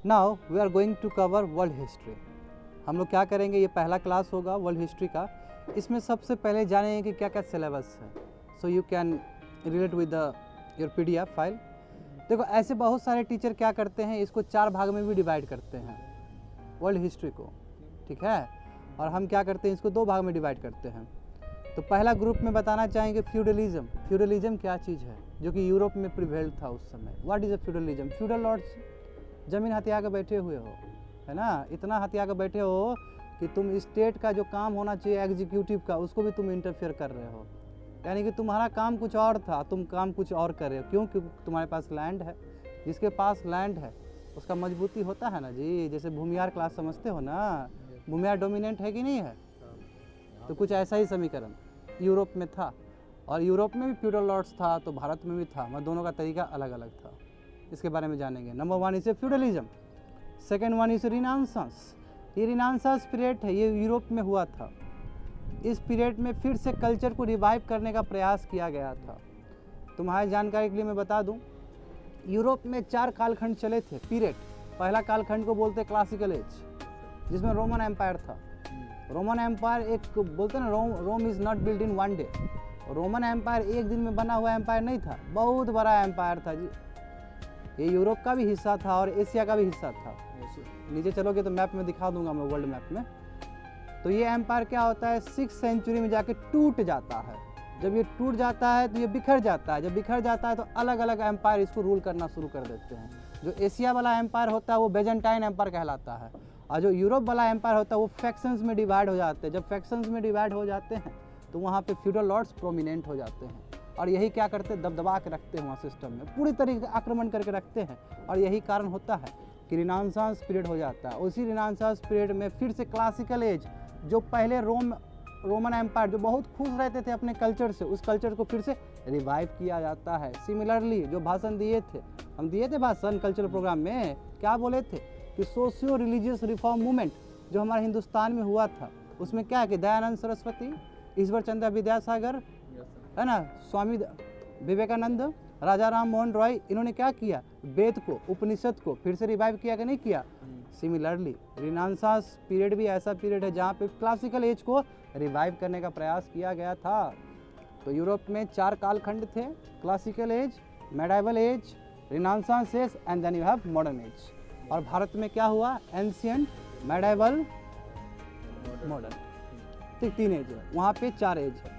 Now we are going to cover world history. हम लोग क्या करेंगे, ये पहला क्लास होगा वर्ल्ड हिस्ट्री का। इसमें सबसे पहले जानेंगे कि क्या क्या सिलेबस है, so you can relate with your PDF file. देखो ऐसे बहुत सारे टीचर क्या करते हैं, इसको 4 भाग में भी डिवाइड करते हैं वर्ल्ड हिस्ट्री को, ठीक है। और हम क्या करते हैं, इसको 2 भाग में डिवाइड करते हैं। तो पहला ग्रुप में बताना चाहेंगे फ्यूडलिज्म। फ्यूडलिज्म क्या चीज़ है, जो कि यूरोप में प्रिवेल था उस समय। What is a feudalism? Feudal lords ज़मीन हथिया के बैठे हुए हो, है ना, इतना हथिया के बैठे हो कि तुम स्टेट का जो काम होना चाहिए एग्जीक्यूटिव का, उसको भी तुम इंटरफेयर कर रहे हो। यानी कि तुम्हारा काम कुछ और था, तुम काम कुछ और कर रहे हो। क्यों? क्योंकि तुम्हारे पास लैंड है। जिसके पास लैंड है उसका मजबूती होता है ना जी। जैसे भूमियार क्लास समझते हो ना, भूमियार डोमिनेंट है कि नहीं है? तो कुछ ऐसा ही समीकरण यूरोप में था। और यूरोप में भी फ्यूडल लॉर्ड्स था, तो भारत में भी था, मगर दोनों का तरीका अलग अलग था। इसके बारे में जानेंगे। नंबर 1 इसे फ्यूडलिज्म। सेकेंड 1 इसे रिनांसांस। ये रिनांसांस पीरियड है, ये यूरोप में हुआ था। इस पीरियड में फिर से कल्चर को रिवाइव करने का प्रयास किया गया था। तुम्हारी जानकारी के लिए मैं बता दूं, यूरोप में 4 कालखंड चले थे, पीरियड। पहला कालखंड को बोलते क्लासिकल एज, जिसमें रोमन एम्पायर था। रोमन एम्पायर एक बोलते हैं ना, Rome is not build in 1 day. Roman empire एक दिन में बना हुआ एम्पायर नहीं था, बहुत बड़ा एम्पायर था जी। ये यूरोप का भी हिस्सा था और एशिया का भी हिस्सा था। नीचे चलोगे तो मैप में दिखा दूंगा मैं, वर्ल्ड मैप में। तो ये एम्पायर क्या होता है, 6th सेंचुरी में जाके टूट जाता है। जब ये टूट जाता है तो ये बिखर जाता है। जब बिखर जाता है तो अलग अलग एम्पायर इसको रूल करना शुरू कर देते हैं। जो एशिया वाला एम्पायर होता है वो बेजेंटाइन एम्पायर कहलाता है, और जो यूरोप वाला एम्पायर होता है वो फैक्शंस में डिवाइड हो जाते हैं। जब फैक्शंस में डिवाइड हो जाते हैं तो वहाँ पे फ्यूडल लॉर्ड्स प्रोमिनेंट हो जाते हैं, और यही क्या करते हैं, दबदबा के रखते हैं वहाँ सिस्टम में, पूरी तरीके से आक्रमण करके रखते हैं। और यही कारण होता है कि रिनांसांस पीरियड हो जाता है। उसी रिनांसांस पीरियड में फिर से क्लासिकल एज, जो पहले रोमन एम्पायर जो बहुत खुश रहते थे अपने कल्चर से, उस कल्चर को फिर से रिवाइव किया जाता है। सिमिलरली जो भाषण दिए थे, हम दिए थे भाषण कल्चरल प्रोग्राम में, क्या बोले थे कि सोशियो रिलीजियस रिफॉर्म मूवमेंट जो हमारे हिंदुस्तान में हुआ था, उसमें क्या है कि दयानंद सरस्वती, ईश्वर चंद्र विद्यासागर, है ना, स्वामी विवेकानंद, राजा राम मोहन रॉय, इन्होंने क्या किया, वेद को, उपनिषद को फिर से रिवाइव किया कि नहीं किया। सिमिलरली रिनांसांस पीरियड भी ऐसा पीरियड है जहाँ पे क्लासिकल एज को रिवाइव करने का प्रयास किया गया था। तो यूरोप में 4 कालखंड थे, classical age, medieval age, renaissance age and then you have modern age. और भारत में क्या हुआ, एंशियंट, मेडाइवल, मॉडर्न, ठीक 3 एज है, वहाँ पे 4 एज है।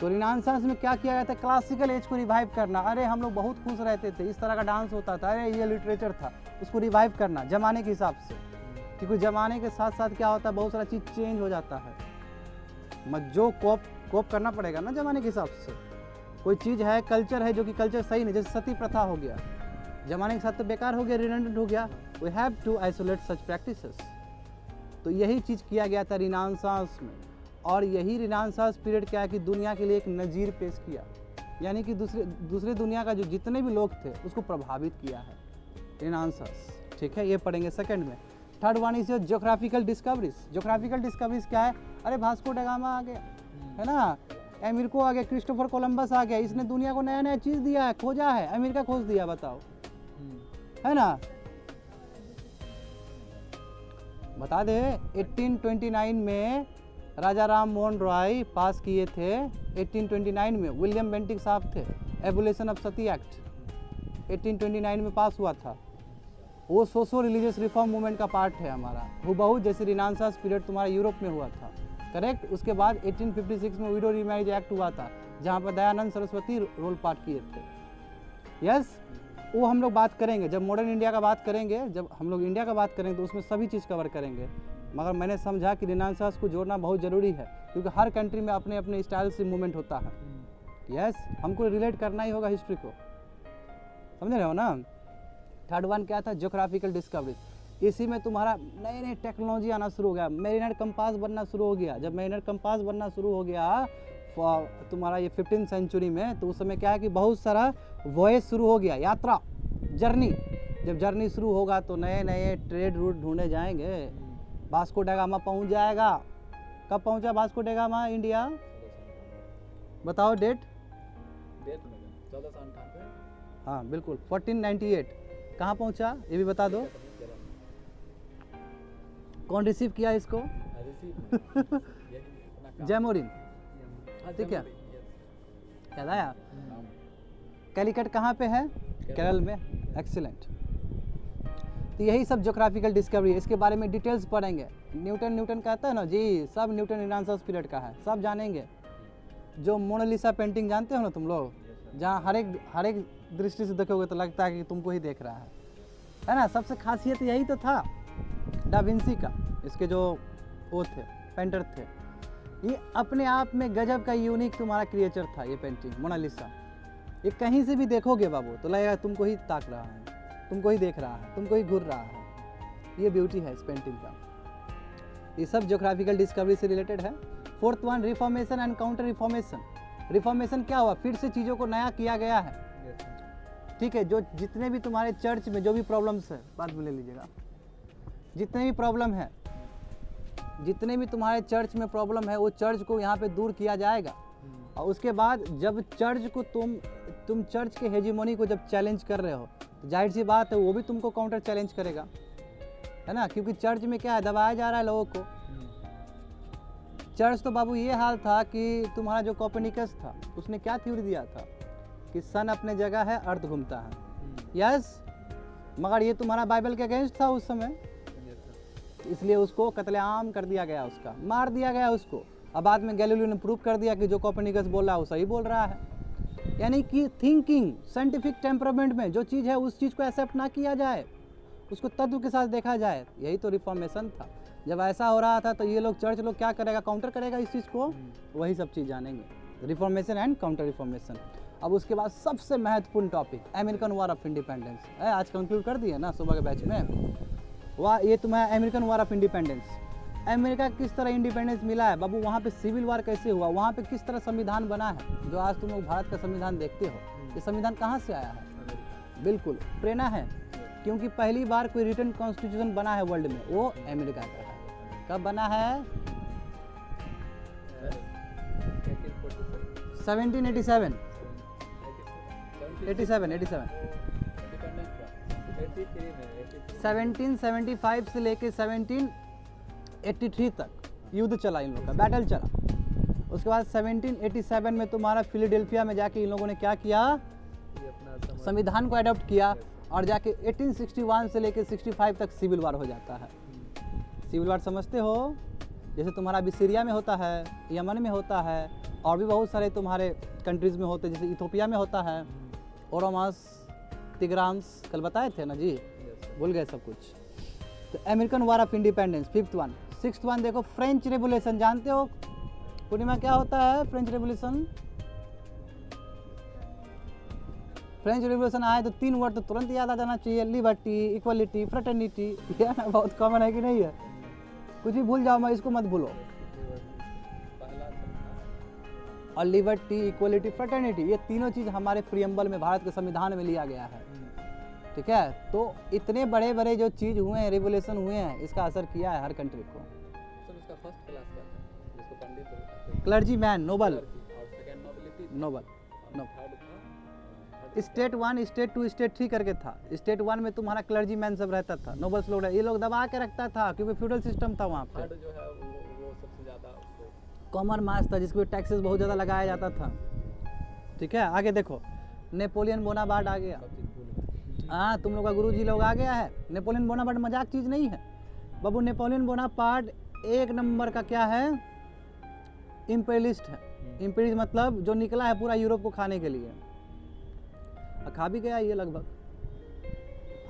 तो रिनांसांस में क्या किया गया था, क्लासिकल एज को रिवाइव करना। अरे हम लोग बहुत खुश रहते थे, इस तरह का डांस होता था, अरे ये लिटरेचर था, उसको रिवाइव करना जमाने के हिसाब से। क्योंकि जमाने के साथ साथ क्या होता है, बहुत सारा चीज़ चेंज हो जाता है, जो कोप करना पड़ेगा ना जमाने के हिसाब से। कोई चीज़ है, कल्चर है जो कि कल्चर सही नहीं, जैसे सती प्रथा हो गया, जमाने के साथ तो बेकार हो गया, रिडंडेंट हो गया। We have to isolate such practices. तो यही चीज़ किया गया था रिनांसांस में। और यही रिनांसांस पीरियड क्या है कि दुनिया के लिए एक नज़ीर पेश किया, यानी कि दूसरे दुनिया का जो जितने भी लोग थे उसको प्रभावित किया है रिनांसांस, ठीक है। ये पढ़ेंगे सेकंड में। Third 1 is geographical discoveries. Geographical discoveries क्या है, अरे वास्को दा गामा आ गया, है ना, अमेरिको आ गया, क्रिस्टोफर कोलंबस आ गया, इसने दुनिया को नया नया चीज़ दिया है, खोजा है, अमेरिका खोज दिया, बताओ, है ना। बता दे 1829 में राजा राम मोहन रॉय पास किए थे। 1829 में विलियम बेंटिक साहब थे, एबोलिशन ऑफ सती एक्ट 1829 में पास हुआ था। वो सोशो रिलीजियस रिफॉर्म मूवमेंट का पार्ट है हमारा, हुबहू जैसे रिनांसांस पीरियड तुम्हारा यूरोप में हुआ था, करेक्ट। उसके बाद 1856 में विडो रीमैरिज एक्ट हुआ था, जहाँ पर दयानंद सरस्वती रोल पार्ट किए थे। यस, वो हम लोग बात करेंगे जब मॉडर्न इंडिया का बात करेंगे, जब हम लोग इंडिया का बात करेंगे तो उसमें सभी चीज़ कवर करेंगे। मगर मैंने समझा कि रिनांसांस को जोड़ना बहुत ज़रूरी है, क्योंकि हर कंट्री में अपने अपने स्टाइल से मूवमेंट होता है। यस, हमको रिलेट करना ही होगा हिस्ट्री को, समझ रहे हो ना। थर्ड 1 क्या था, ज्योग्राफिकल डिस्कवरीज। इसी में तुम्हारा नई नई टेक्नोलॉजी आना शुरू हो गया, मेरिनर कंपास बनना शुरू हो गया। जब मेरिनर कंपास बनना शुरू हो गया तुम्हारा ये 15th सेंचुरी में, तो उस समय क्या है कि बहुत सारा वॉयज शुरू हो गया, यात्रा, जर्नी। जब जर्नी शुरू होगा तो नए नए ट्रेड रूट ढूंढे जाएंगे। वास्को दा गामा पहुंच जाएगा। कब पहुंचा वास्को दा गामा इंडिया, बताओ डेट। 1498। हाँ बिल्कुल, 1498 कहाँ पहुंचा ये भी बता दो। कौन रिसीव किया इसको? जैमोरिन, ठीक है, याद आया? कैलिकट कहाँ पे है? केरल में। एक्सीलेंट। तो यही सब ज्योग्राफिकल डिस्कवरी है, इसके बारे में डिटेल्स पढ़ेंगे। न्यूटन कहता है ना जी, सब न्यूटन रिनाइंसस पीरियड का है, सब जानेंगे। जो मोनालिसा पेंटिंग जानते हो ना तुम लोग, जहाँ हर एक दृष्टि से देखोगे तो लगता है कि तुमको ही देख रहा है ना? सबसे खासियत यही तो था डा विंसी का, इसके जो वो थे पेंटर थे। ये अपने आप में गजब का यूनिक तुम्हारा क्रिएचर था ये पेंटिंग मोनालिसा। ये कहीं से भी देखोगे बाबू तो लगेगा तुमको ही ताक रहा है, तुमको ही देख रहा है, तुमको ही घूर रहा है। ये ब्यूटी है इस पेंटिंग का। ये सब ज्योग्राफिकल डिस्कवरी से रिलेटेड है। Fourth one, reformation and counter reformation. Reformation क्या हुआ? फिर से चीज़ों को नया किया गया है, ठीक है। जो जितने भी तुम्हारे चर्च में जो भी प्रॉब्लम्स है, बाद में ले लीजिएगा, जितने भी प्रॉब्लम है, जितने भी तुम्हारे चर्च में प्रॉब्लम है, वो चर्च को यहाँ पे दूर किया जाएगा। और उसके बाद जब चर्च को तुम चर्च के हेजीमोनी को जब चैलेंज कर रहे हो तो जाहिर सी बात है वो भी तुमको काउंटर चैलेंज करेगा, है ना? क्योंकि चर्च में क्या है, दबाया जा रहा है लोगों को। चर्च तो बाबू ये हाल था कि तुम्हारा जो कोपर्निकस था उसने क्या थ्योरी दिया था कि सन अपने जगह है, अर्थ घूमता है। यस, मगर ये तुम्हारा बाइबल के अगेंस्ट था उस समय, इसलिए उसको कत्लेआम कर दिया गया, उसका मार दिया गया उसको। अब बाद में गैलीलियो ने प्रूव कर दिया कि जो कोपर्निकस बोल रहा है वो सही बोल रहा है। यानी कि थिंकिंग, साइंटिफिक टेम्परामेंट में जो चीज़ है उस चीज़ को एक्सेप्ट ना किया जाए, उसको तत्व के साथ देखा जाए। यही तो रिफॉर्मेशन था। जब ऐसा हो रहा था तो ये लोग चर्च लोग क्या करेगा, काउंटर करेगा इस चीज़ को। वही सब चीज़ जानेंगे, रिफॉर्मेशन एंड काउंटर रिफॉर्मेशन। अब उसके बाद सबसे महत्वपूर्ण topic American war of independence. आज कंक्लूड कर दिए ना सुबह के बैच में। वाह, ये तुम्हारा American war of independence. America किस तरह इंडिपेंडेंस मिला है बाबू, वहाँ पे सिविल वार कैसे हुआ, वहाँ पे किस तरह संविधान बना है। जो आज तुम लोग भारत का संविधान देखते हो, ये संविधान कहाँ से आया है? बिल्कुल प्रेरणा है, क्योंकि पहली बार कोई रिटन कॉन्स्टिट्यूशन बना है वर्ल्ड में, वो अमेरिका का है। कब बना है? 1787 1775 से लेके 1783 तक युद्ध चला, इन लोगों का बैटल चला। उसके बाद 1787 में तुम्हारा फिलाडेल्फिया में जाके इन लोगों ने क्या किया, संविधान को अडॉप्ट किया, और जाके 1861 से लेके 65 तक सिविल वार हो जाता है। सिविल वार समझते हो? जैसे तुम्हारा अभी सीरिया में होता है, यमन में होता है, और भी बहुत सारे तुम्हारे कंट्रीज़ में होते हैं, जैसे इथोपिया में होता है, ओरोमास, तिग्राम्स, कल बताए थे ना जी, भूल गए सब कुछ। तो American war of independence, fifth one. Sixth one देखो, फ्रेंच रेवोल्यूशन। जानते हो पूर्णिमा क्या होता है फ्रेंच रेवोल्यूशन? फ्रेंच रेवोल्यूशन आए तो 3 वर्ड तो तुरंत याद आ जाना चाहिए, लिबर्टी, इक्वलिटी, फ्रेटर्निटी। ये बहुत कॉमन है कि नहीं है? कुछ भी भूल जाओ, मैं इसको मत भूलो। और लिबर्टी, इक्वलिटी, फ्रेटर्निटी, ये तीनों चीज़ हमारे प्रियम्बल में, भारत के संविधान में लिया गया है, ठीक है। तो इतने बड़े बड़े जो चीज़ हुए हैं, रेवोल्यूशन हुए हैं, इसका असर किया है हर कंट्री को। उसका फर्स्ट क्लास क्या था, जिसको पंडित, क्लर्जी मैन, नोबल, और second nobility, noble, no. Third था स्टेट 1, स्टेट 2, स्टेट 3 करके था। स्टेट 1 में तुम्हारा क्लर्जी मैन सब रहता था, नोबल्स लोग, ये लोग दबा के रखता था क्योंकि फ्यूडल सिस्टम था वहाँ पे। थर्ड जो है वो सबसे ज़्यादा उसको कॉमन मास था, जिसके टैक्सेस बहुत ज़्यादा लगाया जाता था, ठीक है। आगे देखो, नेपोलियन बोनापार्ट आ गया। सब चीज़ भूल। हाँ, तुम लोग का गुरुजी लोग आ गया है। नेपोलियन बोनापार्ट मजाक चीज़ नहीं है बाबू। नेपोलियन बोनापार्ट एक नंबर का क्या है, इम्पेरियलिस्ट है। इम्पेरियलिस्ट मतलब जो निकला है पूरा यूरोप को खाने के लिए, खा भी गया ये लगभग।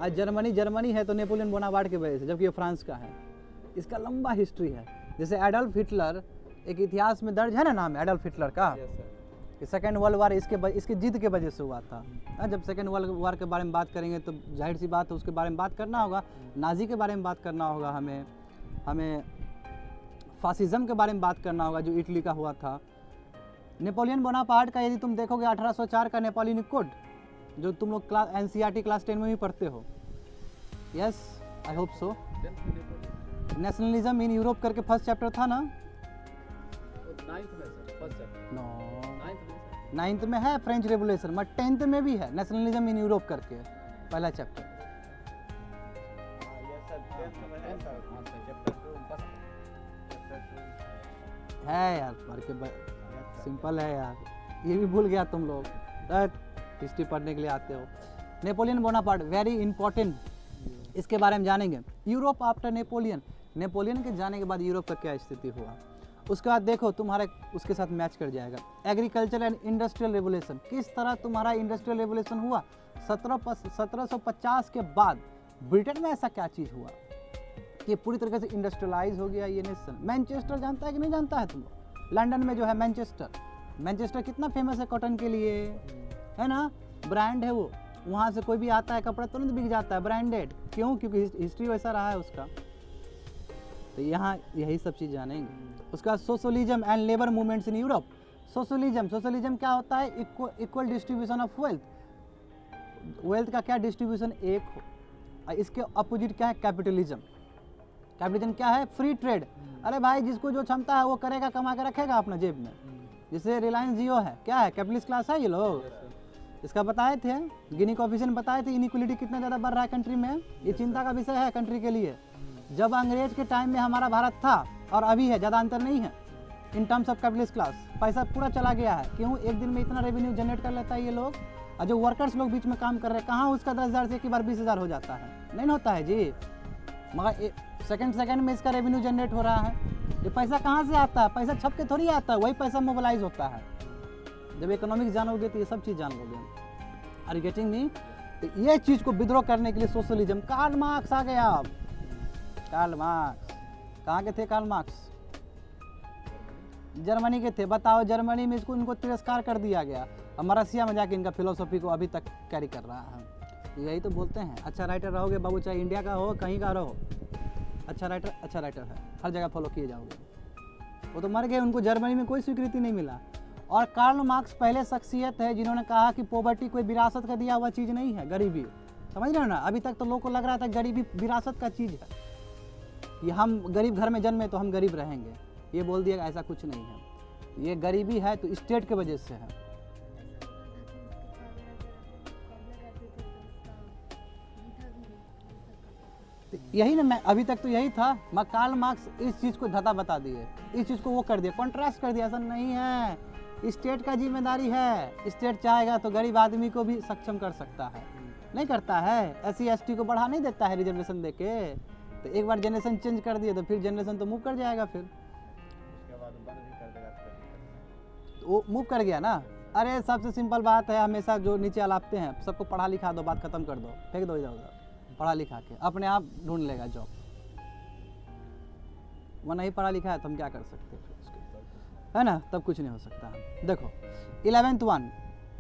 आज जर्मनी है तो नेपोलियन बोनापार्ट की वजह से, जबकि ये फ्रांस का है। इसका लंबा हिस्ट्री है। जैसे एडल्फ हिटलर, एक इतिहास में दर्ज है ना नाम एडल्फ हिटलर का, कि सेकेंड वर्ल्ड वार इसके जिद के वजह से हुआ था। जब सेकेंड वर्ल्ड वार के बारे में बात करेंगे तो जाहिर सी बात है उसके बारे में बात करना होगा, नाजी के बारे में बात करना होगा, हमें फासिज्म के बारे में बात करना होगा जो इटली का हुआ था। नेपोलियन बोनापार्ट का यदि तुम देखोगे 1804 का नेपोलियनिक कोड, जो तुम लोग NCERT क्लास 10 में भी पढ़ते हो। Yes, I hope so. Nationalism in Europe करके फर्स्ट चैप्टर था ना? 9th में sir, first chapter. No, 9th में सर। 9th में है फ्रेंच रेवोल्यूशन, मगर 10th में भी है नेशनलिज्म इन यूरोप करके पहला चैप्टर। है यार, पढ़ के सिंपल है यार, ये भी भूल गया तुम लोग, हिस्ट्री पढ़ने के लिए आते हो। नेपोलियन बोनापार्ट वेरी इंपॉर्टेंट, इसके बारे में जानेंगे। यूरोप आफ्टर नेपोलियन, नेपोलियन के जाने के बाद यूरोप का क्या स्थिति हुआ, उसके बाद देखो तुम्हारे उसके साथ मैच कर जाएगा। एग्रीकल्चर एंड इंडस्ट्रियल रेवोल्यूशन, किस तरह तुम्हारा इंडस्ट्रियल रेवोल्यूशन हुआ 1750 के बाद ब्रिटेन में, ऐसा क्या चीज़ हुआ कि पूरी तरीके से इंडस्ट्रियलाइज हो गया ये नेशन। मैनचेस्टर जानता है कि नहीं जानता है तुम लोग? लंदन में जो है मैनचेस्टर, मैनचेस्टर कितना फेमस है कॉटन के लिए, है ना, ब्रांड है वो, वहाँ से कोई भी आता है कपड़ा तुरंत बिक जाता है, ब्रांडेड। क्यों? क्योंकि हिस्ट्री वैसा रहा है उसका। तो यहाँ यही सब चीज़ जानेंगे। उसका socialism and labour movements in Europe. Socialism क्या होता है? इक्वल डिस्ट्रीब्यूशन ऑफ वेल्थ का क्या डिस्ट्रीब्यूशन एक हो। इसके अपोजिट क्या है? कैपिटलिज्म। कैपिटलिज्म क्या है? Free trade. अरे भाई जिसको जो क्षमता है वो करेगा, कमा के रखेगा अपना जेब में। जैसे रिलायंस जियो है, क्या है? कैपिटलिस्ट क्लास है ये लोग। इसका बताए थे, गिनी कोएफिशिएंट बताए थे, इनइक्वालिटी कितना ज़्यादा बढ़ रहा है कंट्री में। ये चिंता का विषय है कंट्री के लिए। जब अंग्रेज के टाइम में हमारा भारत था और अभी है, ज़्यादा अंतर नहीं है in terms of capitalist class. पैसा पूरा चला गया है। क्यों? एक दिन में इतना रेवेन्यू जनरेट कर लेता है ये लोग, और जो वर्कर्स लोग बीच में काम कर रहे हैं, कहाँ उसका 10,000 से एक बार 20,000 हो जाता है? नहीं होता है जी। मगर सेकंड में इसका रेवेन्यू जनरेट हो रहा है। ये पैसा कहाँ से आता है? पैसा छप के थोड़ी आता है, वही पैसा मोबिलाइज होता है। जब इकोनॉमिक्स जानोगे तो ये सब चीज़ जान लोगे। Are you getting me? तो ये चीज़ को विद्रोह करने के लिए सोशलिज्म, कार्ल मार्क्स आ गया। अब कार्ल मार्क्स कहाँ के थे? कार्ल मार्क्स जर्मनी के थे। बताओ, जर्मनी में इसको इनको तिरस्कार कर दिया गया, और रसिया में जाके इनका फिलोसफी को अभी तक कैरी कर रहा है। यही तो बोलते हैं, अच्छा राइटर रहोगे बाबू, चाहे इंडिया का हो कहीं का रहो, अच्छा राइटर है, हर जगह फॉलो किए जाओगे। वो तो मर गए, उनको जर्मनी में कोई स्वीकृति नहीं मिला। और कार्ल मार्क्स पहले शख्सियत है जिन्होंने कहा कि पॉवर्टी कोई विरासत का दिया हुआ चीज़ नहीं है, गरीबी। समझ रहे हो ना? अभी तक तो लोगों को लग रहा था गरीबी विरासत का चीज़ है, कि हम गरीब घर में जन्मे तो हम गरीब रहेंगे। ये बोल दिया ऐसा कुछ नहीं है, ये गरीबी है तो स्टेट के वजह से है। यही ना, मैं अभी तक तो यही था। कार्ल मार्क्स इस चीज़ को धता बता दिए, इस चीज़ को वो कर दिया, कॉन्ट्रास्ट कर दिया। ऐसा नहीं है, स्टेट का जिम्मेदारी है। स्टेट चाहेगा तो गरीब आदमी को भी सक्षम कर सकता है, नहीं करता है। SC ST को बढ़ा नहीं देता है रिजर्वेशन देके। तो एक बार जनरेशन चेंज कर दिया तो फिर जनरेशन तो मूव कर जाएगा, फिर उसके बाद बंद भी कर देगा तो वो मूव कर गया ना। अरे सबसे सिंपल बात है, हमेशा जो नीचे अलापते हैं सबको पढ़ा लिखा दो, बात खत्म कर दो, फेंक दो इधर उधर। पढ़ा लिखा के अपने आप ढूंढ लेगा जॉब। वो नहीं पढ़ा लिखा है तो हम क्या कर सकते हैं फिर उसके, है ना? तब कुछ नहीं हो सकता। देखो 11th one,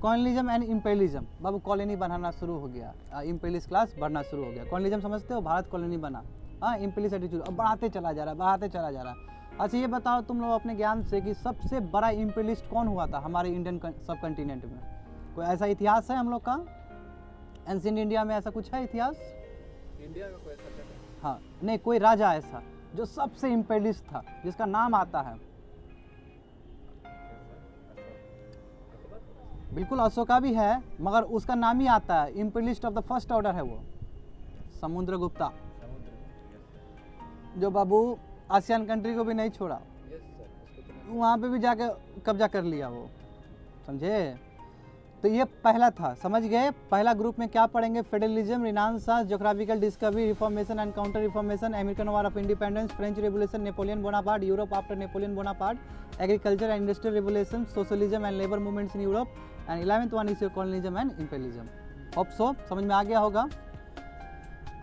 colonialism and imperialism. बाबू कॉलोनी बनाना शुरू हो गया, इम्पेरियलिस्ट क्लास बढ़ना शुरू हो गया। कॉलोनिज्म समझते हो? भारत कॉलोनी बना, हाँ, इम्पेरियलिस्ट एटीट्यूड अब बढ़ाते चला जा रहा है। अच्छा ये बताओ तुम लोग अपने ज्ञान से कि सबसे बड़ा इम्पेरियलिस्ट कौन हुआ था हमारे इंडियन सब कंटिनेंट में? कोई ऐसा इतिहास है हम लोग का? एंशिएंट इंडिया में ऐसा कुछ है इतिहास? इंडिया का कोई सब्जेक्ट है? हाँ, नहीं, कोई राजा ऐसा जो सबसे इम्पेरियलिस्ट था जिसका नाम आता है? बिल्कुल, अशोका भी है, मगर उसका नाम ही आता है, imperialist of the first order है वो, समुद्रगुप्ता, जो बाबू आसियान कंट्री को भी नहीं छोड़ा, यस सर, उसको तो वहाँ पे भी जाके कब्जा कर लिया वो, समझे? तो ये पहला था, समझ गए? पहला ग्रुप में क्या पढ़ेंगे? Federalism, renaissance, geographical discovery, reformation and counter reformation, American war of independence, French revolution, Napoleon Bonaparte, Europe after Napoleon Bonaparte, agriculture and industrial revolution, socialism and labour movements in Europe, and 11th one is colonialism and imperialism. Hope so समझ में आ गया होगा।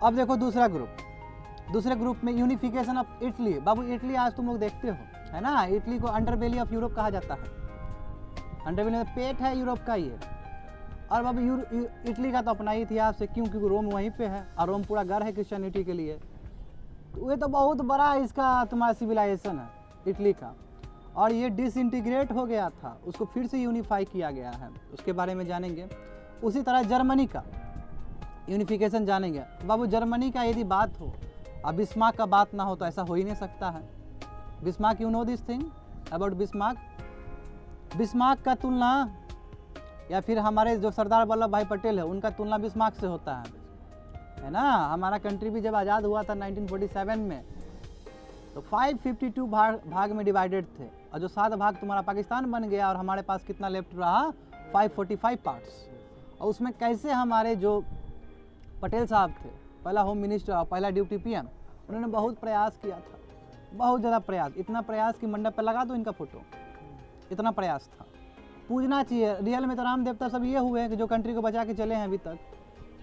अब देखो दूसरा group में unification of Italy. Babu Italy आज तुम लोग देखते हो, है ना? इटली को अंडरबेली ऑफ यूरोप कहा जाता है। अंडरबेली में पेट है यूरोप का ये। और बाबू इटली का तो अपना ही इतिहास है, क्यों? क्योंकि रोम वहीं पे है, और रोम पूरा घर है क्रिश्चियनिटी के लिए। तो ये तो बहुत बड़ा इसका तुम्हारा सिविलाइजेशन है इटली का, और ये डिसइंटीग्रेट हो गया था, उसको फिर से यूनिफाई किया गया है, उसके बारे में जानेंगे। उसी तरह जर्मनी का यूनिफिकेशन जानेंगे। बाबू जर्मनी का यदि बात हो, अब बिस्मार्क का बात ना हो तो ऐसा हो ही नहीं सकता है। Bismarck, you know this thing about Bismarck? Bismarck का तुलना, या फिर हमारे जो सरदार वल्लभ भाई पटेल है उनका तुलना बिस्मार्क से होता है ना। हमारा कंट्री भी जब आज़ाद हुआ था 1947 में, तो 552 भाग में डिवाइडेड थे, और जो 7 भाग तुम्हारा पाकिस्तान बन गया, और हमारे पास कितना लेफ्ट रहा, 545 पार्ट्स। और उसमें कैसे हमारे जो पटेल साहब थे, पहला होम मिनिस्टर और पहला ड्यूटी पीएम, उन्होंने बहुत प्रयास किया था, बहुत ज़्यादा प्रयास, इतना प्रयास कि मंडप पर लगा दो इनका फोटो, इतना प्रयास था। पूजना चाहिए, रियल में तो राम देवता सब ये हुए हैं कि जो कंट्री को बचा के चले हैं अभी तक,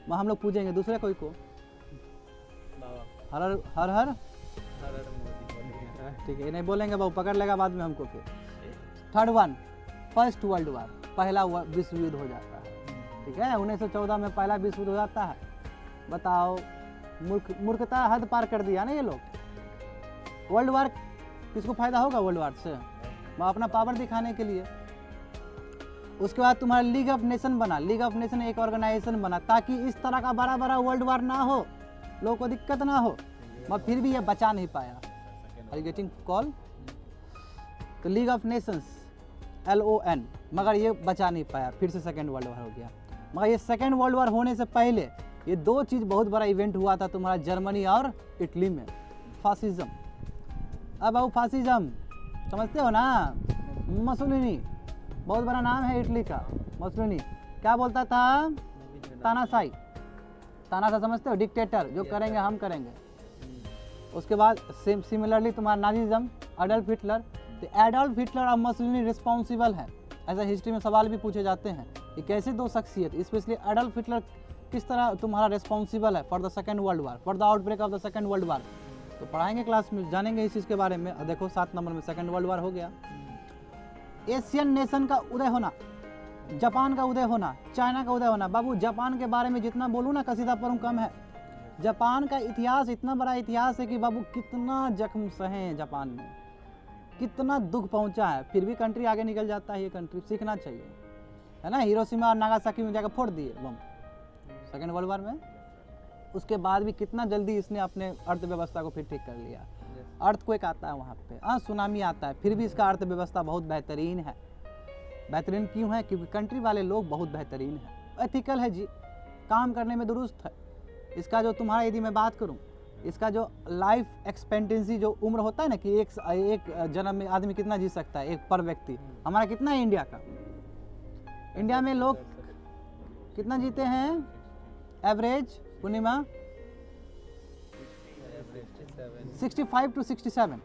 वहाँ हम लोग पूजेंगे दूसरे कोई को। हर हर हर हर ठीक है, नहीं बोलेंगे बाबू, पकड़ लेगा बाद में हमको। फिर third one, first world war, पहला विश्व युद्ध हो जाता है, ठीक है। 1914 में पहला विश्व युद्ध हो जाता है। बताओ, मूर्खता हद पार कर दिया ना ये लोग। वर्ल्ड वार किसको फायदा होगा वर्ल्ड वार से? अपना पावर दिखाने के लिए। उसके बाद तुम्हारा लीग ऑफ नेशन बना, लीग ऑफ नेशन एक ऑर्गेनाइजेशन बना, ताकि इस तरह का बड़ा बड़ा वर्ल्ड वार ना हो, लोगों को दिक्कत ना हो, मगर फिर भी ये बचा नहीं पाया। Are you getting call? तो लीग ऑफ नेशंस LON, मगर ये बचा नहीं पाया, फिर से सेकेंड वर्ल्ड वार हो गया। मगर ये सेकेंड वर्ल्ड वार होने से पहले ये 2 चीज़ बहुत बड़ा इवेंट हुआ था तुम्हारा जर्मनी और इटली में, फासिज्म। अब आओ, फासिज्म समझते हो ना? मसोलिनी, बहुत बड़ा नाम है इटली का, मसोलिनी। क्या बोलता था? तानाशाही, तानाशाह समझते हो? डिक्टेटर, जो करेंगे हम करेंगे। उसके बाद सिमिलरली तुम्हारा नाजिज्म, एडल्फ हिटलर। तो एडल्फ हिटलर और मसोलिनी रिस्पॉन्सिबल है, ऐसा हिस्ट्री में सवाल भी पूछे जाते हैं कि कैसे 2 शख्सियत, स्पेशली एडल्फ हिटलर किस तरह तुम्हारा रिस्पॉन्सिबल है for the second world war, for the outbreak of the second world war. तो पढ़ाएंगे क्लास में, जानेंगे इस चीज़ के बारे में। देखो 7 नंबर में सेकेंड वर्ल्ड वार हो गया। एशियन नेशन का उदय होना, जापान का उदय होना, चाइना का उदय होना। बाबू जापान के बारे में जितना बोलूँ ना कसीदा पढ़ूँ कम है। जापान का इतिहास इतना बड़ा इतिहास है कि बाबू कितना जख्म सहे हैं जापान में, कितना दुख पहुंचा है, फिर भी कंट्री आगे निकल जाता है। ये कंट्री सीखना चाहिए, है ना। हिरोशिमा और नागासाकी में जाकर फोड़ दिए बम सेकेंड वर्ल्ड वार में। उसके बाद भी कितना जल्दी इसने अपने अर्थव्यवस्था को फिर ठीक कर लिया। अर्थक्वेक आता है वहाँ पे, सुनामी आता है, फिर भी इसका अर्थव्यवस्था बहुत बेहतरीन है। बेहतरीन क्यों है? क्योंकि कंट्री वाले लोग बहुत बेहतरीन हैं, एथिकल है जी, काम करने में दुरुस्त है। इसका जो तुम्हारा, यदि मैं बात करूँ, इसका जो लाइफ एक्सपेक्टेंसी जो उम्र होता है ना कि एक जन्म में आदमी कितना जी सकता है, एक पर व्यक्ति, हमारा कितना है इंडिया का? इंडिया में लोग कितना जीते हैं एवरेज? पूर्णिमा 65 to 67,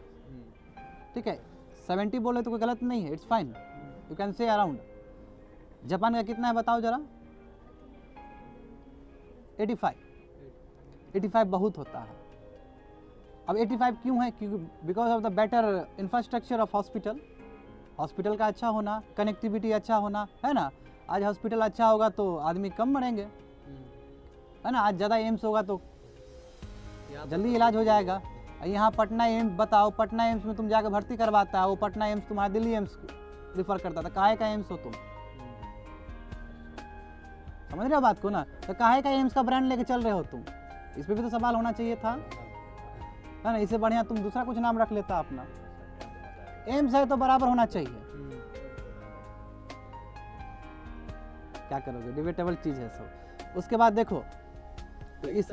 ठीक है। 70 बोले तो कोई गलत नहीं है, it's fine, you can say around. Japan का कितना है बताओ जरा? 85 बहुत होता है। अब 85 क्यों है? क्योंकि because of the better infrastructure of hospital, hospital का अच्छा होना, कनेक्टिविटी अच्छा होना, है ना। आज हॉस्पिटल अच्छा होगा तो आदमी कम मरेंगे, है ना। आज ज़्यादा एम्स होगा तो जल्दी इलाज हो जाएगा। यहाँ पटना एम्स, बताओ पटना एम्स में तुम जाकर भर्ती करवाता है, वो पटना एम्स तुम्हारा दिल्ली एम्स रिफर करता था। काहे का एम्स हो तुम? समझ रहे हो बात को ना? तो काहे का एम्स का ब्रांड लेके चल रहे हो तुम? इस पर भी तो सवाल होना चाहिए था, है ना। इससे बढ़िया तुम दूसरा कुछ नाम रख लेता अपना। एम्स है तो बराबर होना चाहिए। क्या करोगे, डिबेटेबल चीज़ है सब। उसके बाद देखो तो इस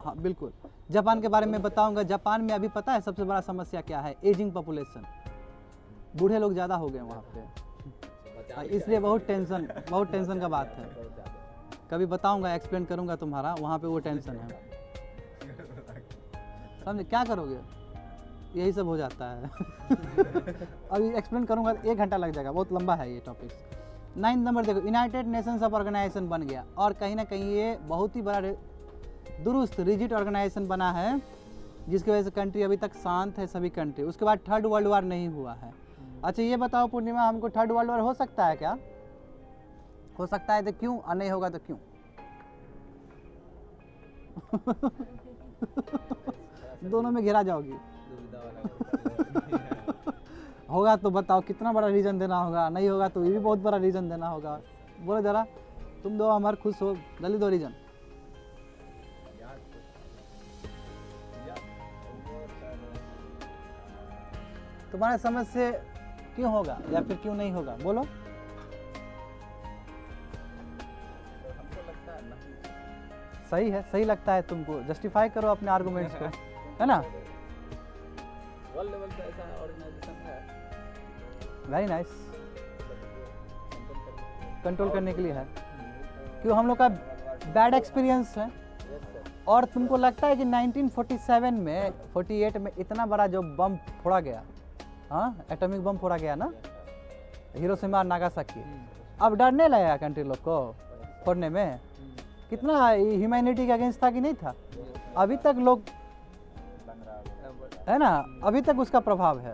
हाँ बिल्कुल, जापान के बारे में बताऊंगा। जापान में अभी पता है सबसे बड़ा समस्या क्या है? एजिंग पॉपुलेशन, बूढ़े लोग ज़्यादा हो गए वहाँ पे, इसलिए बहुत टेंशन का बात है। कभी बताऊंगा, एक्सप्लेन करूंगा तुम्हारा, वहाँ पे वो टेंशन है, समझे? क्या करोगे, यही सब हो जाता है। अभी एक्सप्लेन करूंगा 1 घंटा लग जाएगा, बहुत लंबा है ये टॉपिक। 9 नंबर देखो, यूनाइटेड नेशंस ऑफ ऑर्गेनाइजेशन बन गया, और कहीं ना कहीं ये बहुत ही बड़ा दुरुस्त रिजिड ऑर्गेनाइजेशन बना है, जिसकी वजह से कंट्री अभी तक शांत है, सभी कंट्री। उसके बाद थर्ड वर्ल्ड वार नहीं हुआ है। अच्छा ये बताओ पूर्णिमा, हमको थर्ड वर्ल्ड वार हो सकता है क्या? हो सकता है तो क्यों, और नहीं होगा तो क्यों? दोनों में घिरा जाओगी। होगा तो बताओ कितना बड़ा रीजन देना होगा, नहीं होगा तो ये भी बहुत बड़ा रीजन देना होगा। बोलो जरा, तुम दो हमारे खुश हो, जल्दी दो रीजन। तुम्हारे समझ से क्यों होगा या फिर क्यों नहीं होगा, बोलो। हमको लगता है सही है, सही लगता है तुमको, जस्टिफाई करो अपने आर्गुमेंट्स को, है ना? वर्ल्ड लेवल पे ऐसा ऑर्गेनाइजेशन है वेरी नाइस, कंट्रोल करने के लिए है, हम्म, क्यों हम लोग का बैड एक्सपीरियंस है। yes sir, और तुमको लगता है कि 1947 में 48 में इतना बड़ा जो बम फोड़ा गया, हाँ एटॉमिक बम फोड़ा गया ना, हिरोशिमा और नागासाकी, अब डरने लगेगा कंट्री लोग को फोड़ने में? कितना ह्यूमैनिटी के अगेंस्ट था कि नहीं था? अभी तक लोग, है ना, अभी तक उसका प्रभाव है।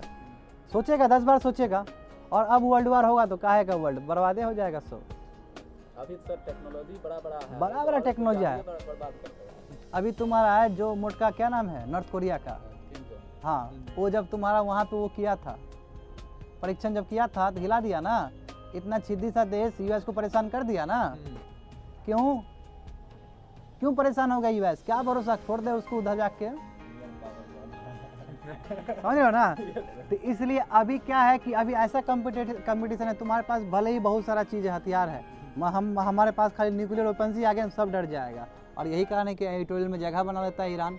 सोचेगा 10 बार सोचेगा, और अब वर्ल्ड वार होगा तो काहे का वर्ल्ड बर्बादे हो जाएगा सब। अभी सर टेक्नोलॉजी बड़ा है, बड़ा टेक्नोलॉजी है। बर्बाद करते हैं। अभी तुम्हारा है जो मोटका, क्या नाम है, नॉर्थ कोरिया का, हाँ, वो जब तुम्हारा वहाँ पे वो किया था, परीक्षण जब किया था तो हिला दिया ना, इतना छिद्दी सा देश यूएस को परेशान कर दिया ना। क्यों क्यों परेशान होगा यूएस? क्या भरोसा, छोड़ दे उसको उधर जाके, समझ रहे हो ना? तो इसलिए अभी क्या है कि अभी ऐसा कंपटीशन है, तुम्हारे पास भले ही बहुत सारा चीज़ हथियार है, हमारे पास खाली न्यूक्लियर वेपन्स ही आ गए, सब डर जाएगा। और यही कारण है कि एडिटोरियल में जगह बना लेता है ईरान।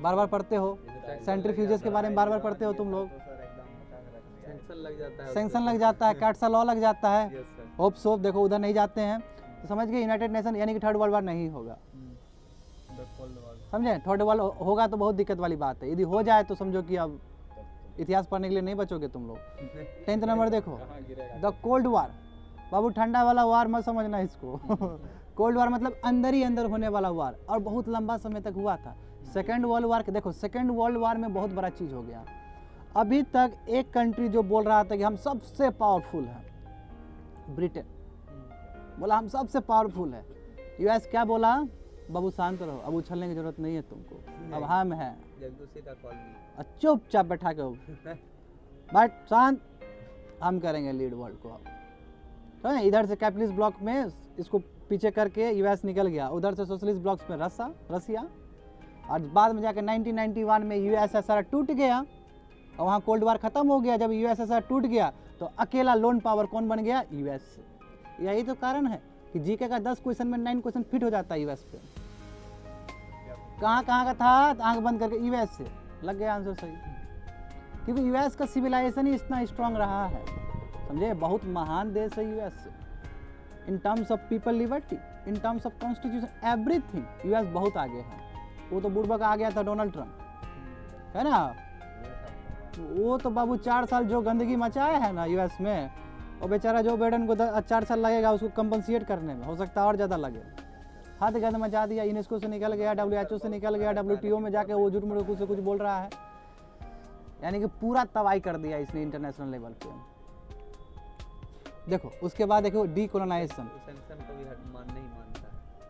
बार बार पढ़ते हो, सेंट्रीफ्यूजेस के बारे में बार बार पढ़ते हो तुम लोग, सैंक्शन लग जाता है, कैट्सा लॉ लग जाता है। होप सोप देखो उधर नहीं जाते हैं तो समझ गए यूनाइटेड नेशन यानी कि थर्ड वर्ल्ड वार नहीं होगा, समझे? थर्ड वर्ल्ड होगा तो बहुत दिक्कत वाली बात है, यदि हो जाए तो समझो कि अब इतिहास पढ़ने के लिए नहीं बचोगे तुम लोग। 10th नंबर देखो, द कोल्ड वार, बाबू ठंडा वाला वार मत समझना इसको। कोल्ड वार मतलब अंदर ही अंदर होने वाला वार, और बहुत लंबा समय तक हुआ था। सेकेंड वर्ल्ड वार देखो, सेकेंड वर्ल्ड वार में बहुत बड़ा चीज़ हो गया। अभी तक एक कंट्री जो बोल रहा था कि हम सबसे पावरफुल हैं, ब्रिटेन बोला हम सबसे पावरफुल है। यूएस क्या बोला, बाबू शांत रहो, अब उछलने की जरूरत नहीं है तुमको, अब हम हैं, चुपचाप बैठा के बट शांत, हम करेंगे लीड वर्ल्ड को। तो इधर से कैपिटलिस्ट ब्लॉक में इसको पीछे करके यूएस निकल गया, उधर से सोशलिस्ट ब्लॉक्स में रसिया, और बाद में जाकर 1991 में यूएसएसआर टूट गया, और वहाँ कोल्ड वार खत्म हो गया। जब यूएसएसआर टूट गया तो अकेला लोन पावर कौन बन गया, यूएस। यही तो कारण है कि जीके का 10 क्वेश्चन में 9 क्वेश्चन फिट हो जाता है यूएस पे। कहाँ का था, आंख बंद करके यूएस से लग गया आंसर सही, क्योंकि यूएस का सिविलाइजेशन ही इतना स्ट्रांग रहा है, समझे? बहुत महान देश है US, in terms of people liberty, in terms of constitution, everything US बहुत आगे है। वो तो बुड़बक आ गया था डोनाल्ड ट्रंप, है ना? वो तो बाबू 4 साल जो गंदगी मचाया है ना यूएस में, और बेचारा जो बाइडेन को 4 साल लगेगा उसको कंपनसेट करने में, हो सकता है और ज़्यादा लगे। हाथ गंद मचा दिया, यूनेस्को से निकल गया, WHO से निकल गया, WTO में जाके वो झूठ मूठ से कुछ बोल रहा है, यानी कि पूरा तबाही कर दिया इसने इंटरनेशनल लेवल पे। देखो उसके बाद देखो डीकोलोनाइजेशन,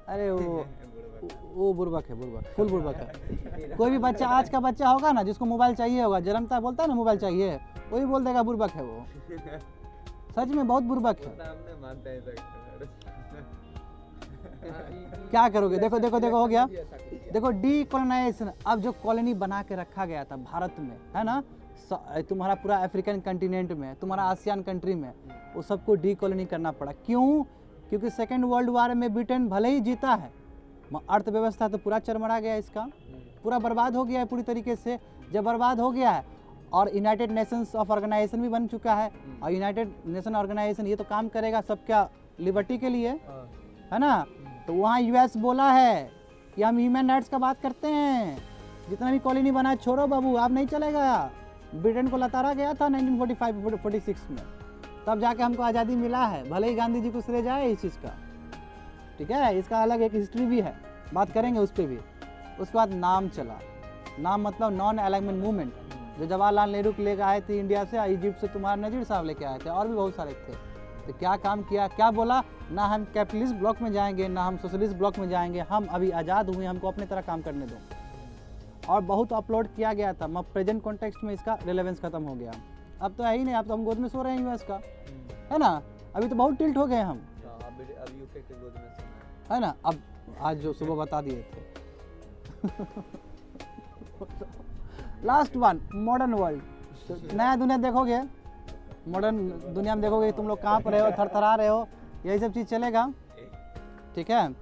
अरे वो बुर्बक है, फुल बुर्बक है। कोई भी बच्चा, आज का बच्चा होगा ना जिसको मोबाइल चाहिए होगा, जन्मता बोलता है ना मोबाइल चाहिए, वही बोल देगा बुर्बक है वो, सच में बहुत बुर्बक है। क्या करोगे? देखो देखो देखो हो गया, देखो डीकोलोनाइजेशन। अब जो कॉलोनी बना के रखा गया था भारत में, है ना, तुम्हारा पूरा अफ्रीकन कंटिनेंट में, तुम्हारा आसियान कंट्री में, वो सबको डीकोलोनी करना पड़ा। क्यों? क्योंकि सेकेंड वर्ल्ड वार में ब्रिटेन भले ही जीता है, अर्थव्यवस्था तो पूरा चरमरा गया, इसका पूरा बर्बाद हो गया है पूरी तरीके से। जब बर्बाद हो गया है और यूनाइटेड नेशंस ऑफ ऑर्गेनाइजेशन भी बन चुका है, और यूनाइटेड नेशन ऑर्गेनाइजेशन ये तो काम करेगा सबका लिबर्टी के लिए, है ना? तो वहाँ यूएस बोला है कि हम ह्यूमन राइट्स का बात करते हैं, जितना भी कॉलोनी बना है छोड़ो बाबू, अब नहीं चलेगा। ब्रिटेन को लताड़ा गया था 1945-46 में, तब जाके हमको आज़ादी मिला है, भले ही गांधी जी को श्रेय जाए इस चीज़ का, ठीक है? इसका अलग एक हिस्ट्री भी है, बात करेंगे उस पर भी। उसके बाद नाम चला, नाम मतलब नॉन अलाइनमेंट मूवमेंट, जो जवाहरलाल नेहरू को लेकर आए थे इंडिया से, इजिप्ट से तुम्हारा नजीर साहब लेके आए थे, और भी बहुत सारे थे। तो क्या काम किया, क्या बोला, ना हम कैपिटलिस्ट ब्लॉक में जाएंगे, ना हम सोशलिस्ट ब्लॉक में जाएंगे, हम अभी आज़ाद हुए, हमको अपने तरह काम करने दो। और बहुत अपलोड किया गया था, मगर प्रेजेंट कॉन्टेक्स्ट में इसका रिलेवेंस खत्म हो गया। अब तो है ही नहीं, अब तो हम गोद में सो रहे हैं यूएस का, है ना? अभी तो बहुत टिल्ट हो गए हम, है ना? अब आज जो सुबह बता दिए थे। Last one, modern world. तो नया दुनिया देखोगे, मॉडर्न दुनिया में देखोगे तुम लोग कहाँ पर रहे हो, थरथरा रहे हो, यही सब चीज़ चलेगा, ठीक है?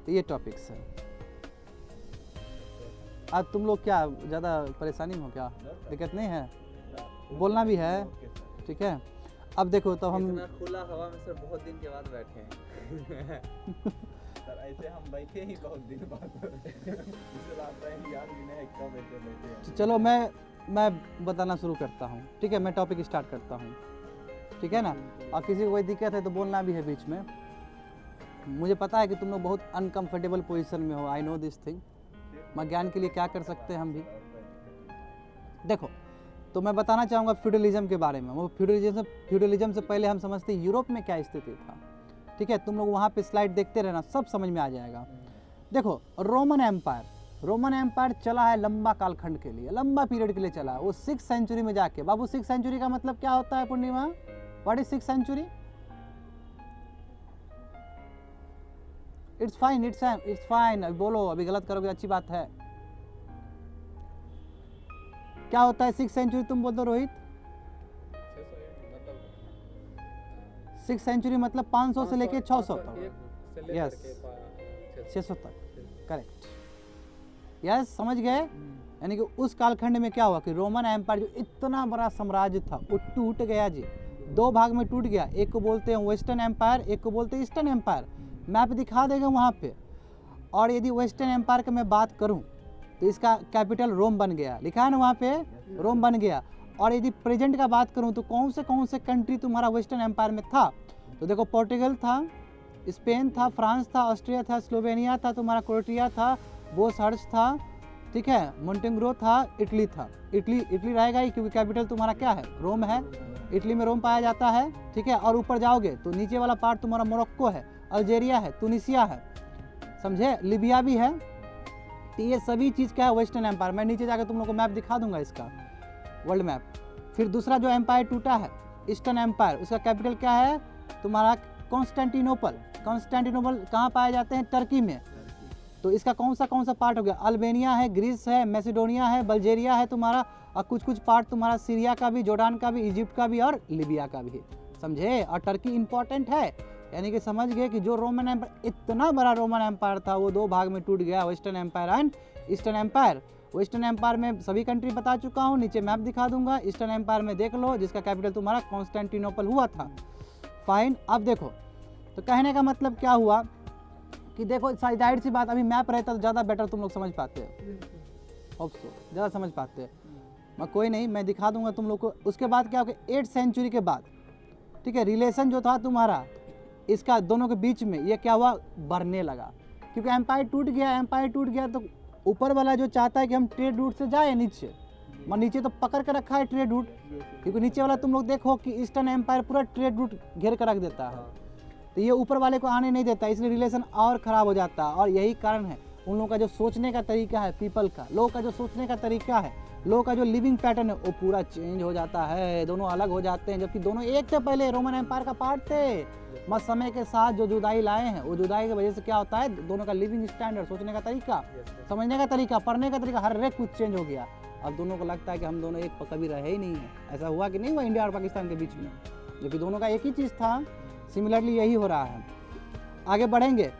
तो ये टॉपिक्स है। आज तुम लोग क्या ज़्यादा परेशानी में हो क्या? दिक्कत नहीं है? बोलना भी है, ठीक है। अब देखो तो हम इतना खुला हवा में सर बहुत दिन के बाद बैठे हैं। सर ऐसे हम बैठे ही बहुत दिन बाद मुझे लगता है याद भी नहीं है कब ऐसे बैठे हैं। तो चलो मैं बताना शुरू करता हूँ, ठीक है। मैं टॉपिक स्टार्ट करता हूँ, ठीक है ना। और किसी को कोई दिक्कत है तो बोलना भी है बीच में। मुझे पता है कि तुम लोग बहुत अनकंफर्टेबल पोजीशन में हो, आई नो दिस थिंग। मैं ज्ञान के लिए क्या कर सकते हैं हम भी। देखो तो मैं बताना चाहूँगा फ्यूडलिज्म के बारे में। वो फ्यूडलिज्म से पहले हम समझते हैं यूरोप में क्या स्थिति था, ठीक है। तुम लोग वहाँ पे स्लाइड देखते रहना, सब समझ में आ जाएगा। देखो रोमन एम्पायर चला है लंबा कालखंड के लिए, लंबा पीरियड के लिए चला है। वो 6th सेंचुरी में जाके, बाबू 6th सेंचुरी का मतलब क्या होता है पूर्णिमा? What is 6th century? It's fine. अभी बोलो, अभी गलत करोगे अच्छी बात है। क्या होता है 6th सेंचुरी? तुम बोल दो रोहित। 6th सेंचुरी मतलब 500 से लेके 600 तक। यस, 600 तक, करेक्ट। यस, समझ गए। यानी कि उस कालखंड में क्या हुआ कि रोमन एम्पायर जो इतना बड़ा साम्राज्य था वो टूट गया जी, 2 भाग में टूट गया। एक को बोलते हैं वेस्टर्न एम्पायर, एक को बोलते हैं ईस्टर्न एम्पायर। मैप दिखा देगा वहाँ पे। और यदि वेस्टर्न एम्पायर की मैं बात करूँ तो इसका कैपिटल रोम बन गया, लिखा है ना वहाँ पे, रोम बन गया। और यदि प्रेजेंट का बात करूँ तो कौन से कंट्री तुम्हारा वेस्टर्न एम्पायर में था? तो देखो पोर्टुगल था, स्पेन था, फ्रांस था, ऑस्ट्रिया था, स्लोवेनिया था, तुम्हारा क्रोएशिया था, बोसहर्ज था, ठीक है, मोंटेग्रो था, इटली था। इटली रहेगा ही क्योंकि कैपिटल तुम्हारा क्या है? रोम है। इटली में रोम पाया जाता है, ठीक है। और ऊपर जाओगे तो नीचे वाला पार्ट तुम्हारा मोरक्को है, अल्जेरिया है, तुनिसिया है, समझे, लीबिया भी है। तो ये सभी चीज़ क्या है? Western empire. मैं नीचे जाकर तुम लोग को मैप दिखा दूंगा इसका, वर्ल्ड मैप। फिर दूसरा जो एम्पायर टूटा है ईस्टर्न एम्पायर, उसका कैपिटल क्या है तुम्हारा? कॉन्स्टेंटिनोपल। कॉन्स्टेंटिनोपल कहाँ पाए जाते हैं? टर्की में। तो इसका कौन सा पार्ट हो गया? अल्बेनिया है, ग्रीस है, मैसेडोनिया है, बल्गेरिया है तुम्हारा, और कुछ पार्ट तुम्हारा सीरिया का भी, जॉर्डन का भी, इजिप्ट का भी और लीबिया का भी, समझे। और टर्की इंपॉर्टेंट है। यानी कि समझ गए कि जो रोमन एम्पायर, इतना बड़ा रोमन एम्पायर था, वो 2 भाग में टूट गया, western empire and eastern empire. Western empire में सभी कंट्री बता चुका हूँ, नीचे मैप दिखा दूंगा। ईस्टर्न एम्पायर में देख लो, जिसका कैपिटल तुम्हारा कॉन्स्टेंटिनोपल हुआ था। फाइन। अब देखो तो कहने का मतलब क्या हुआ कि देखो जाहिर सी बात, अभी मैप रहता तो ज़्यादा बेटर तुम लोग समझ पाते हैं, होप सो ज़्यादा समझ पाते हैं। मैं कोई नहीं, मैं दिखा दूंगा तुम लोग को। उसके बाद क्या होगा? 8th सेंचुरी के बाद, ठीक है, रिलेशन जो था तुम्हारा इसका दोनों के बीच में, ये क्या हुआ? बढ़ने लगा। क्योंकि एम्पायर टूट गया तो ऊपर वाला जो चाहता है कि हम ट्रेड रूट से जाए नीचे, मैं नीचे तो पकड़ के रखा है ट्रेड रूट, क्योंकि नीचे वाला तुम लोग देखो कि ईस्टर्न एम्पायर पूरा ट्रेड रूट घेर कर रख देता है, तो ये ऊपर वाले को आने नहीं देता, इसलिए रिलेशन और ख़राब हो जाता है। और यही कारण है उन लोगों का जो सोचने का तरीका है, पीपल का, लोगों का जो सोचने का तरीका है, लोगों का जो लिविंग पैटर्न है, वो पूरा चेंज हो जाता है, दोनों अलग हो जाते हैं। जबकि दोनों एक थे, पहले रोमन एम्पायर का पार्ट थे, मत समय के साथ जो जुदाई लाए हैं, वो जुदाई की वजह से क्या होता है, दोनों का लिविंग स्टैंडर्ड, सोचने का तरीका, समझने का तरीका, पढ़ने का तरीका, हर एक कुछ चेंज हो गया। अब दोनों को लगता है कि हम दोनों एक कभी रहे ही नहीं है। ऐसा हुआ कि नहीं हुआ इंडिया और पाकिस्तान के बीच में? जबकि दोनों का एक ही चीज़ था। सिमिलरली यही हो रहा है। आगे बढ़ेंगे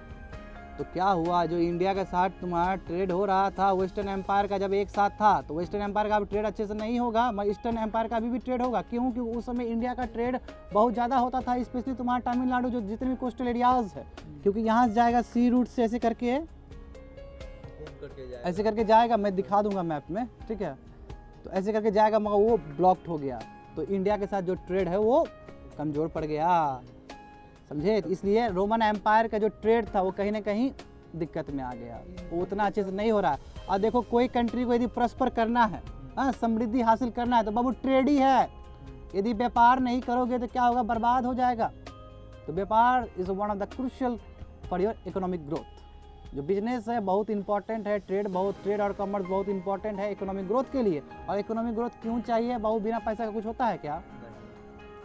तो क्या हुआ, जो इंडिया के साथ तुम्हारा ट्रेड हो रहा था वेस्टर्न एम्पायर का जब एक साथ था, तो वेस्टर्न एम्पायर का भी ट्रेड अच्छे से नहीं होगा, मगर ईस्टर्न एम्पायर का भी ट्रेड होगा। क्यों? क्योंकि उस समय इंडिया का ट्रेड बहुत ज़्यादा होता था, स्पेशली तुम्हारा तमिलनाडु, जो जितने भी कोस्टल एरियाज है, क्योंकि यहाँ से जाएगा सी रूट से, ऐसे करके जाएगा, मैं दिखा दूंगा मैप में, ठीक है। तो ऐसे करके जाएगा, मगर वो ब्लॉक्ड हो गया, तो इंडिया के साथ जो ट्रेड है वो कमज़ोर पड़ गया, समझे। इसलिए रोमन एम्पायर का जो ट्रेड था वो कहीं ना कहीं दिक्कत में आ गया, वो उतना अच्छे से नहीं हो रहा है। और देखो कोई कंट्री को यदि प्रॉस्पर करना है, समृद्धि हासिल करना है, तो बाबू ट्रेड ही है। यदि व्यापार नहीं करोगे तो क्या होगा? बर्बाद हो जाएगा। तो व्यापार is one of the crucial for your economic growth. जो बिजनेस है बहुत इंपॉर्टेंट है, ट्रेड और कॉमर्स बहुत इंपॉर्टेंट है इकोनॉमिक ग्रोथ के लिए। और इकोनॉमिक ग्रोथ क्यों चाहिए बाबू? बिना पैसा का कुछ होता है क्या?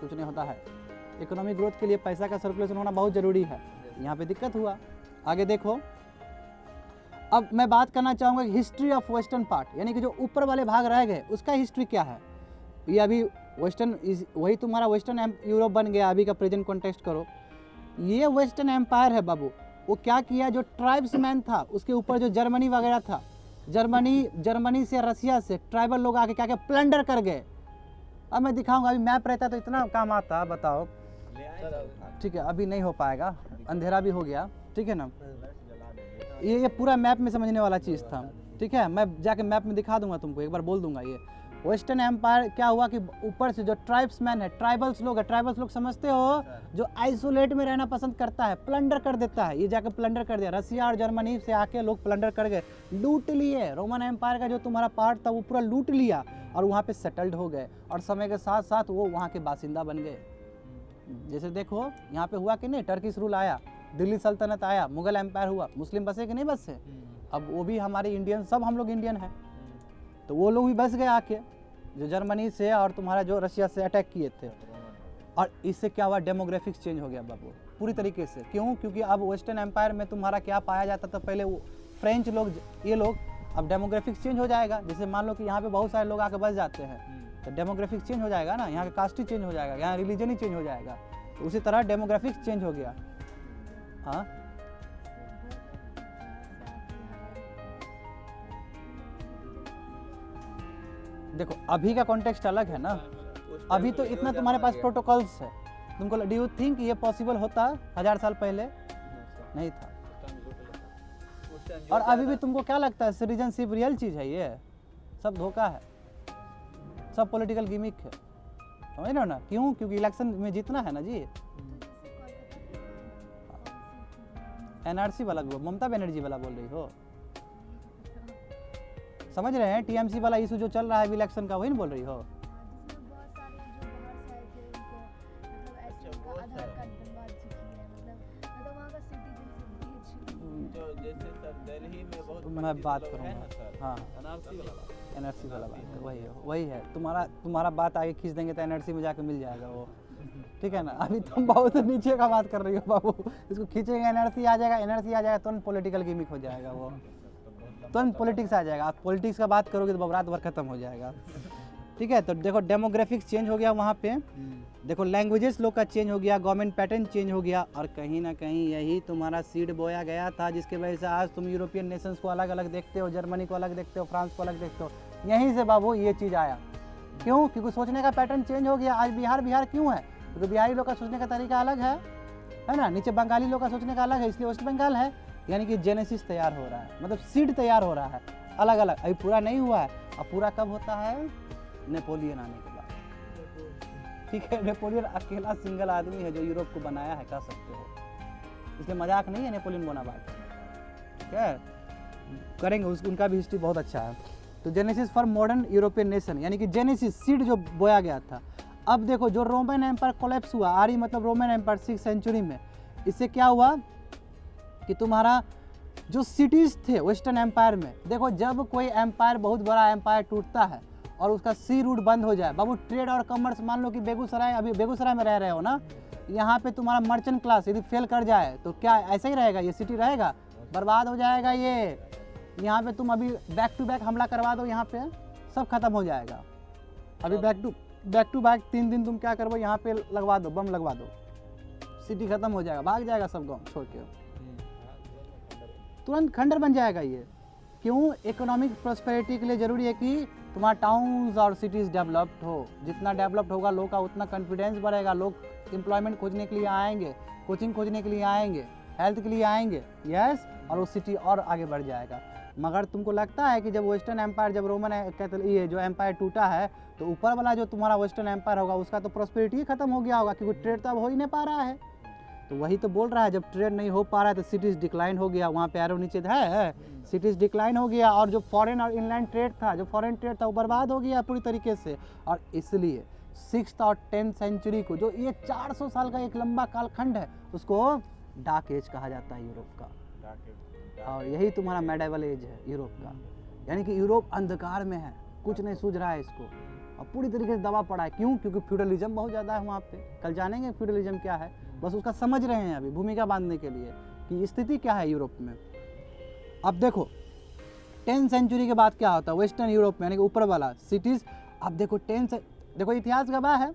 कुछ नहीं होता है। इकोनॉमिक ग्रोथ के लिए पैसा का सर्कुलेशन होना बहुत ज़रूरी है। यहाँ पे दिक्कत हुआ। आगे देखो, अब मैं बात करना चाहूँगा हिस्ट्री ऑफ वेस्टर्न पार्ट, यानी कि जो ऊपर वाले भाग रह गए उसका हिस्ट्री क्या है। ये अभी वेस्टर्न, वही तुम्हारा वेस्टर्न यूरोप बन गया अभी का प्रेजेंट कॉन्टेक्स्ट करो। ये वेस्टर्न एम्पायर है बाबू। वो क्या किया, जो ट्राइब्समैन था उसके ऊपर जो जर्मनी वगैरह था, जर्मनी से रसिया से ट्राइबल लोग आके क्या क्या प्लंडर कर गए। अब मैं दिखाऊंगा, अभी मैप रहता तो इतना काम आता, बताओ। ले आए सर उठा ठीक है, अभी नहीं हो पाएगा, अंधेरा भी हो गया, ठीक है ना। के जला देंगे। ये पूरा मैप में समझने वाला चीज़ था, ठीक है। मैं जाके मैप में दिखा दूंगा तुमको, एक बार बोल दूंगा। ये वेस्टर्न एम्पायर क्या हुआ कि ऊपर से जो ट्राइब्समैन है, ट्राइबल्स लोग है, ट्राइबल्स लोग समझते हो जो आइसोलेट में रहना पसंद करता है, प्लंडर कर देता है। ये जाकर प्लंडर कर दिया, रसिया और जर्मनी से आके लोग प्लंडर कर गए, लूट लिए। रोमन एम्पायर का जो तुम्हारा पार्ट था वो पूरा लूट लिया और वहाँ पे सेटल्ड हो गए, और समय के साथ साथ वो वहाँ के बासिंदा बन गए। जैसे देखो यहाँ पे हुआ कि नहीं, टर्किश रूल आया, दिल्ली सल्तनत आया, मुगल एम्पायर हुआ, मुस्लिम बसे कि नहीं बसे। अब वो भी हमारे इंडियन, सब हम लोग इंडियन हैं, तो वो लोग भी बस गए आके, जो जर्मनी से और तुम्हारा जो रशिया से अटैक किए थे। और इससे क्या हुआ, डेमोग्राफिक्स चेंज हो गया बाबू पूरी तरीके से। क्यों? क्योंकि अब वेस्टर्न एम्पायर में तुम्हारा क्या पाया जाता था पहले, वो फ्रेंच लोग, ये लोग, अब डेमोग्राफिक्स चेंज हो जाएगा। जैसे मान लो कि यहाँ पे बहुत सारे लोग आके बस जाते हैं, तो डेमोग्राफिक्स चेंज हो जाएगा ना, यहाँ का कास्ट ही चेंज हो जाएगा, यहाँ रिलीजन ही चेंज हो जाएगा। तो उसी तरह डेमोग्राफिक्स चेंज हो गया। हाँ, देखो अभी का कॉन्टेक्स्ट अलग है ना, अभी तो इतना तुम्हारे पास प्रोटोकॉल्स है। तुमको डू यू थिंक ये पॉसिबल होता 1000 साल पहले? नहीं था। और अभी भी तुमको क्या लगता है सिटीजनशिप रियल चीज़ है? ये सब धोखा है, सब पॉलिटिकल गिमिक है, समझ रहे हो ना। क्यों? क्योंकि इलेक्शन में जीतना है ना जी। एनआरसी वाला ममता बनर्जी वाला बोल रही हो, समझ रहे हैं? टीएमसी वाला इशू जो चल रहा है इलेक्शन का, वही ना बोल रही हो। जो जैसे सर दिल्ली में बहुत मैं बात है करूँगा, ना सर, हाँ एनआरसी एनआरसी वाला वाला बात है, वही है। तुम्हारा बात आगे खींच देंगे तो एनआरसी में जाके मिल जाएगा वो, ठीक है ना। अभी तुम बहुत नीचे का बात कर रही हो बाबू, इसको खींचेंगे एनआरसी आ जाएगा, एनआरसी आ जाएगा तुरंत पॉलिटिकल गिमिक हो जाएगा वो, तुरंत पॉलिटिक्स आ जाएगा। आप पॉलिटिक्स का बात करोगे तो रात भर खत्म हो जाएगा, ठीक है। तो देखो डेमोग्राफिक्स चेंज हो गया वहाँ पे, देखो लैंग्वेजेस लोग का चेंज हो गया, गवर्नमेंट पैटर्न चेंज हो गया, और कहीं ना कहीं यही तुम्हारा सीड बोया गया था जिसके वजह से आज तुम यूरोपियन नेशंस को अलग अलग देखते हो, जर्मनी को अलग देखते हो, फ्रांस को अलग देखते हो। यहीं से बाबू ये चीज़ आया। क्यों? क्योंकि सोचने का पैटर्न चेंज हो गया। आज बिहार क्यों है? क्योंकि बिहारी लोग का सोचने का तरीका अलग है ना। नीचे बंगाली लोग का सोचने का अलग है, इसलिए वेस्ट बंगाल है। यानी कि जेनेसिस तैयार हो रहा है, मतलब सीड तैयार हो रहा है अलग अलग। अभी पूरा नहीं हुआ है, अब पूरा कब होता है? नेपोलियन आने के बाद, ठीक है। नेपोलियन अकेला सिंगल आदमी है जो यूरोप को बनाया है, कह सकते हो, इसलिए मजाक नहीं है नेपोलियन बोनापार्ट, ठीक है। करेंगे उनका भी हिस्ट्री बहुत अच्छा है। तो genesis for modern European nation, यानी कि जेनेसिस सीड जो बोया गया था। अब देखो जो रोमन एम्पायर कोलैप्स हुआ, आरी मतलब रोमन एम्पायर 6th सेंचुरी में, इससे क्या हुआ कि तुम्हारा जो सिटीज़ थे वेस्टर्न एम्पायर में, देखो जब कोई एम्पायर, बहुत बड़ा एम्पायर टूटता है और उसका सी रूट बंद हो जाए बाबू, ट्रेड और कॉमर्स, मान लो कि बेगूसराय, अभी बेगूसराय में रह रहे हो ना, यहाँ पे तुम्हारा मर्चेंट क्लास यदि फेल कर जाए तो क्या ऐसा ही रहेगा? ये सिटी रहेगा? बर्बाद हो जाएगा ये। यहाँ पे तुम अभी बैक टू बैक हमला करवा दो, यहाँ पे सब खत्म हो जाएगा। अभी बैक टू बैक 3 दिन तुम क्या करो, यहाँ पे लगवा दो, बम लगवा दो, सिटी खत्म हो जाएगा, भाग जाएगा सब गाँव छोड़ के, तुरंत खंडर बन जाएगा ये। क्यों? इकोनॉमिक प्रोस्पेरिटी के लिए ज़रूरी है कि तुम्हारा टाउन्स और सिटीज़ डेवलप्ड हो। जितना डेवलप्ड होगा लोग का उतना कॉन्फिडेंस बढ़ेगा, लोग एम्प्लॉयमेंट खोजने के लिए आएंगे, कोचिंग खोजने के लिए आएंगे, हेल्थ के लिए आएंगे, यस, और वो सिटी और आगे बढ़ जाएगा। मगर तुमको लगता है कि जब वेस्टर्न एम्पायर, जब रोमन ये जो एम्पायर टूटा है, तो ऊपर वाला जो तुम्हारा वेस्टर्न एम्पायर होगा उसका तो प्रोस्पेरिटी खत्म हो गया होगा, क्योंकि ट्रेड तो अब हो ही नहीं पा रहा है। तो वही तो बोल रहा है, जब ट्रेड नहीं हो पा रहा है तो सिटीज़ डिक्लाइन हो गया। वहाँ पे एरो नीचे है, सिटीज़ डिक्लाइन हो गया, और जो फॉरेन और इनलैंड ट्रेड था, जो फॉरेन ट्रेड था वो बर्बाद हो गया पूरी तरीके से। और इसलिए 6th और 10th सेंचुरी को, जो ये 400 साल का एक लंबा कालखंड है, उसको डार्क एज कहा जाता है यूरोप का। और यही तुम्हारा मेडिवल एज है यूरोप का, यानी कि यूरोप अंधकार में है, कुछ नहीं सूझ रहा है इसको, और पूरी तरीके से दबा पड़ा है। क्यों? क्योंकि फ्यूडलिज्म बहुत ज़्यादा है वहाँ पे। कल जानेंगे फ्यूडलिज्म क्या है, बस उसका समझ रहे हैं अभी भूमिका बांधने के लिए कि स्थिति क्या है यूरोप में। अब देखो 10th सेंचुरी के बाद क्या होता है वेस्टर्न यूरोप में, यानी कि ऊपर वाला सिटीज़। अब देखो देखो इतिहास गवाह है,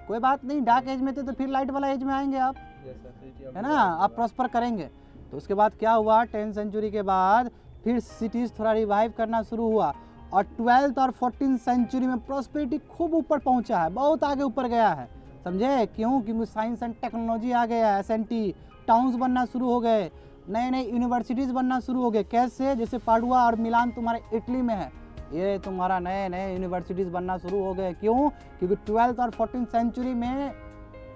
कोई बात नहीं, डार्क एज में थे तो फिर लाइट वाला एज में आएंगे आप, है ना, आप प्रॉस्पर करेंगे। तो उसके बाद क्या हुआ 10th सेंचुरी के बाद फिर सिटीज़ थोड़ा रिवाइव करना शुरू हुआ और 12th और 14th सेंचुरी में प्रॉस्पेरिटी खूब ऊपर पहुंचा है, बहुत आगे ऊपर गया है, समझे क्यों? क्योंकि साइंस एंड टेक्नोलॉजी आ गया है, एसएनटी टाउन्स बनना शुरू हो गए, नए नए यूनिवर्सिटीज़ बनना शुरू हो गए। कैसे? जैसे पाडुआ और मिलान तुम्हारे इटली में है, ये तुम्हारा नए नए यूनिवर्सिटीज़ बनना शुरू हो गए। क्यों? क्योंकि 12th और 14th सेंचुरी में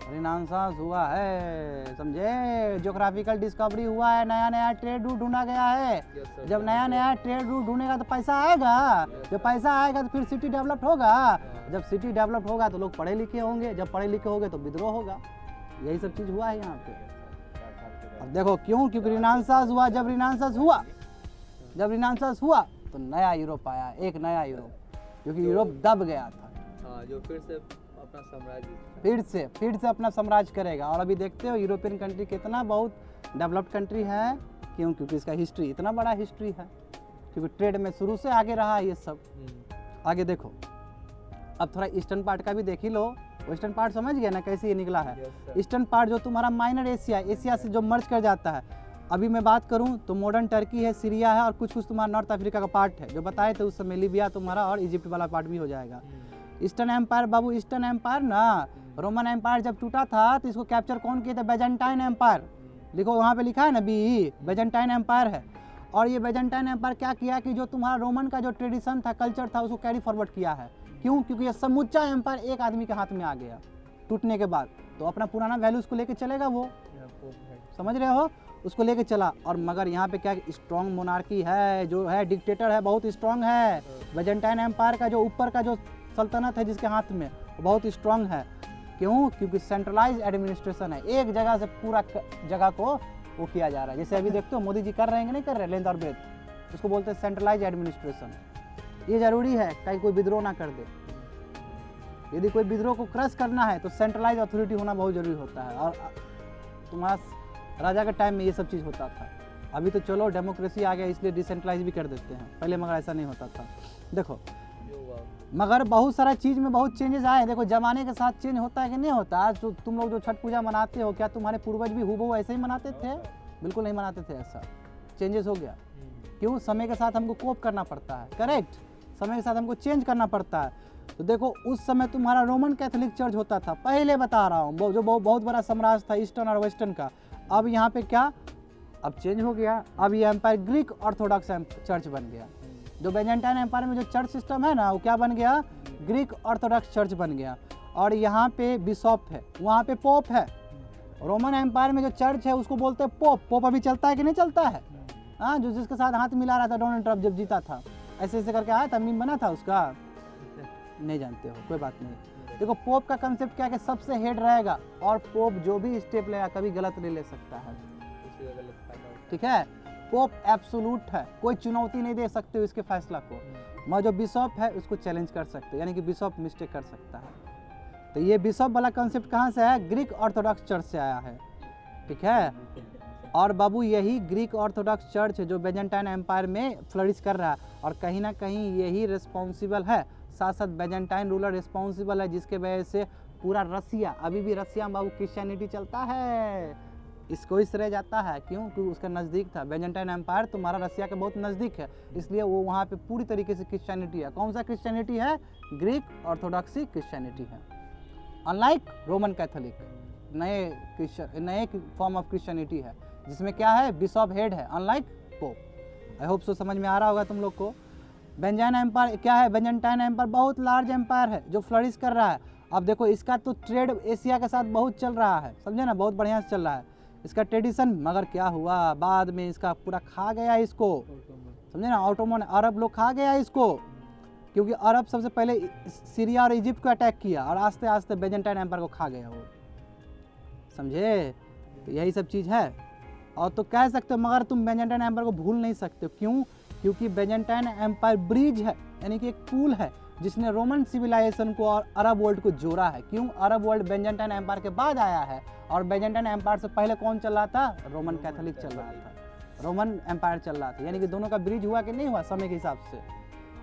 रिनांसांस हुआ है, समझे, ज्योग्राफिकल डिस्कवरी हुआ है, नया नया ट्रेड रूट ढूंढा गया है। Yes, sir. जब नया नया ट्रेड रूट ढूंढेगा तो पैसा आएगा, जब पैसा आएगा तो फिर सिटी डेवलप होगा, जब सिटी डेवलप होगा तो लोग पढ़े लिखे होंगे, जब पढ़े लिखे होंगे तो विद्रोह होगा। यही सब चीज़ हुआ है यहाँ पे। अब देखो क्यों? क्योंकि रिनांसांस हुआ। जब रिनांसांस हुआ तो नया यूरोप आया, एक नया यूरोप, क्योंकि यूरोप दब गया था। हाँ, जो फिर से अपना साम्राज्य फिर से अपना साम्राज्य करेगा। और अभी देखते हो यूरोपियन कंट्री कितना बहुत डेवलप्ड कंट्री है। क्यों? क्योंकि इसका हिस्ट्री इतना बड़ा हिस्ट्री है, क्योंकि ट्रेड में शुरू से आगे रहा है ये सब। आगे देखो, अब थोड़ा ईस्टर्न पार्ट का भी देख ही लो। वेस्टर्न पार्ट समझ गया ना कैसे ये निकला है? Yes, sir. ईस्टर्न पार्ट जो तुम्हारा माइनर एशिया से जो मर्ज कर जाता है। अभी मैं बात करूं तो मॉडर्न टर्की है, सीरिया है और कुछ कुछ तुम्हारा नॉर्थ अफ्रीका का पार्ट है, जो बताए थे उस समय लीबिया तुम्हारा और इजिप्ट वाला पार्ट भी हो जाएगा। ईस्टर्न एम्पायर बाबू, ईस्टर्न एम्पायर ना, रोमन एम्पायर जब टूटा था तो इसको कैप्चर कौन किया था? Byzantine empire. देखो वहाँ पे लिखा है ना बी, बेजेंटाइन एम्पायर है। और ये बेजेंटाइन एम्पायर क्या किया कि जो तुम्हारा रोमन का जो ट्रेडिशन था, कल्चर था, उसको कैरी फॉरवर्ड किया है। क्यों? क्योंकि ये समूचा एम्पायर एक आदमी के हाथ में आ गया टूटने के बाद, तो अपना पुराना वैल्यूज को लेके चलेगा वो, समझ रहे हो, उसको लेके चला। और मगर यहाँ पे क्या स्ट्रॉन्ग मोनार्की है, जो है डिक्टेटर है, बहुत स्ट्रॉन्ग है। बेजेंटाइन एम्पायर का जो ऊपर का जो सल्तनत है जिसके हाथ में, वो बहुत स्ट्रॉन्ग है। क्यों? क्योंकि सेंट्रलाइज एडमिनिस्ट्रेशन है, एक जगह से पूरा जगह को वो किया जा रहा है। जैसे अभी देखते हो मोदी जी कर रहे हैं कि नहीं कर रहे, लेंथ और ब्रेथ, उसको बोलते हैं सेंट्रलाइज एडमिनिस्ट्रेशन। ये जरूरी है ताकि कोई विद्रोह ना कर दे। यदि कोई विद्रोह को क्रश करना है तो सेंट्रलाइज अथॉरिटी होना बहुत जरूरी होता है। और तुम्हारा राजा के टाइम में ये सब चीज़ होता था। अभी तो चलो डेमोक्रेसी आ गया इसलिए डिसेंट्रलाइज भी कर देते हैं, पहले मगर ऐसा नहीं होता था। देखो मगर बहुत सारा चीज़ में बहुत चेंजेस आए। देखो ज़माने के साथ चेंज होता है कि नहीं होता। आज तो तुम लोग जो छठ पूजा मनाते हो, क्या तुम्हारे पूर्वज भी हूबहू ऐसे ही मनाते थे? बिल्कुल नहीं मनाते थे, ऐसा चेंजेस हो गया। क्यों? समय के साथ हमको कोप करना पड़ता है, करेक्ट, समय के साथ हमको चेंज करना पड़ता है। तो देखो उस समय तुम्हारा रोमन कैथोलिक चर्च होता था, पहले बता रहा हूँ, जो बहुत बड़ा साम्राज्य था ईस्टर्न और वेस्टर्न का। अब यहाँ पे क्या, अब चेंज हो गया, अब ये एम्पायर ग्रीक ऑर्थोडॉक्स चर्च बन गया। जो बेजेंटाइन एम्पायर में जो चर्च सिस्टम है ना, वो क्या बन गया? ग्रीक ऑर्थोडॉक्स चर्च बन गया। और यहाँ पे बिशॉप है, वहाँ पे पोप है। रोमन एम्पायर में जो चर्च है उसको बोलते हैं पोप। पोप अभी चलता है कि नहीं चलता है? हाँ, जो जिसके साथ हाथ मिला रहा था डोनाल्ड ट्रम्प जब जीता था, ऐसे ऐसे करके आया था, मीम बना था उसका, नहीं जानते हो, कोई बात नहीं। देखो पोप का कंसेप्ट क्या है कि सबसे हेड रहेगा और पोप जो भी स्टेप लेगा कभी गलत नहीं ले सकता है, ठीक है। पोप एब्सोल्यूट है, कोई चुनौती नहीं दे सकते हो इसके फैसला को। मगर जो बिशॉप है उसको चैलेंज कर सकते हो, यानी कि बिशॉप मिस्टेक कर सकता है। तो ये बिशॉप वाला कंसेप्ट कहाँ से है? ग्रीक ऑर्थोडॉक्स चर्च से आया है, ठीक है। और बाबू यही ग्रीक ऑर्थोडॉक्स चर्च जो बेजेंटाइन एम्पायर में फ्लरिश कर रहा है, और कहीं ना कहीं यही रिस्पॉन्सिबल है, साथ साथ बेजेंटाइन रूलर रिस्पॉन्सिबल है, जिसके वजह से पूरा रसिया, अभी भी रसिया में बाबू क्रिश्चियनिटी चलता है, इसको इस रह जाता है। क्यों? क्योंकि उसका नज़दीक था, बेजेंटाइन एम्पायर तुम्हारा रसिया के बहुत नज़दीक है, इसलिए वो वहाँ पे पूरी तरीके से क्रिश्चियनिटी है। कौन सा क्रिश्चियनिटी है? ग्रीक ऑर्थोडॉक्सी क्रिश्चियनिटी है, अनलाइक रोमन कैथोलिक। नए फॉर्म ऑफ क्रिश्चियनिटी है जिसमें क्या है? बिशॉप हेड है, unlike pope. I hope so समझ में आ रहा होगा तुम लोग को। बेंजाइन एम्पायर क्या है? बेजेंटाइन एम्पायर बहुत लार्ज एम्पायर है जो फ्लरिश कर रहा है। अब देखो इसका तो ट्रेड एशिया के साथ बहुत चल रहा है, समझे ना, बहुत बढ़िया से चल रहा है इसका ट्रेडिशन। मगर क्या हुआ बाद में, इसका पूरा खा गया इसको, समझे ना, ऑटोमन अरब लोग खा गया इसको, क्योंकि अरब सबसे पहले सीरिया और इजिप्ट को अटैक किया और आस्ते आस्ते बेजेंटाइन एम्पायर को खा गया वो, समझे। तो यही सब चीज़ है। और तो कह सकते हो मगर तुम बेजेंटाइन एम्पायर को भूल नहीं सकते हो। क्यों? क्योंकि बेजेंटाइन एम्पायर ब्रिज है, यानी कि एक पुल है जिसने रोमन सिविलाइजेशन को और अरब वर्ल्ड को जोड़ा है। क्यों? अरब वर्ल्ड बेजेंटाइन एम्पायर के बाद आया है, और बेजेंटाइन एम्पायर से पहले कौन चल रहा था? रोमन कैथोलिक चल रहा था, रोमन एम्पायर चल रहा था, यानी कि दोनों का ब्रिज हुआ कि नहीं हुआ समय के हिसाब से।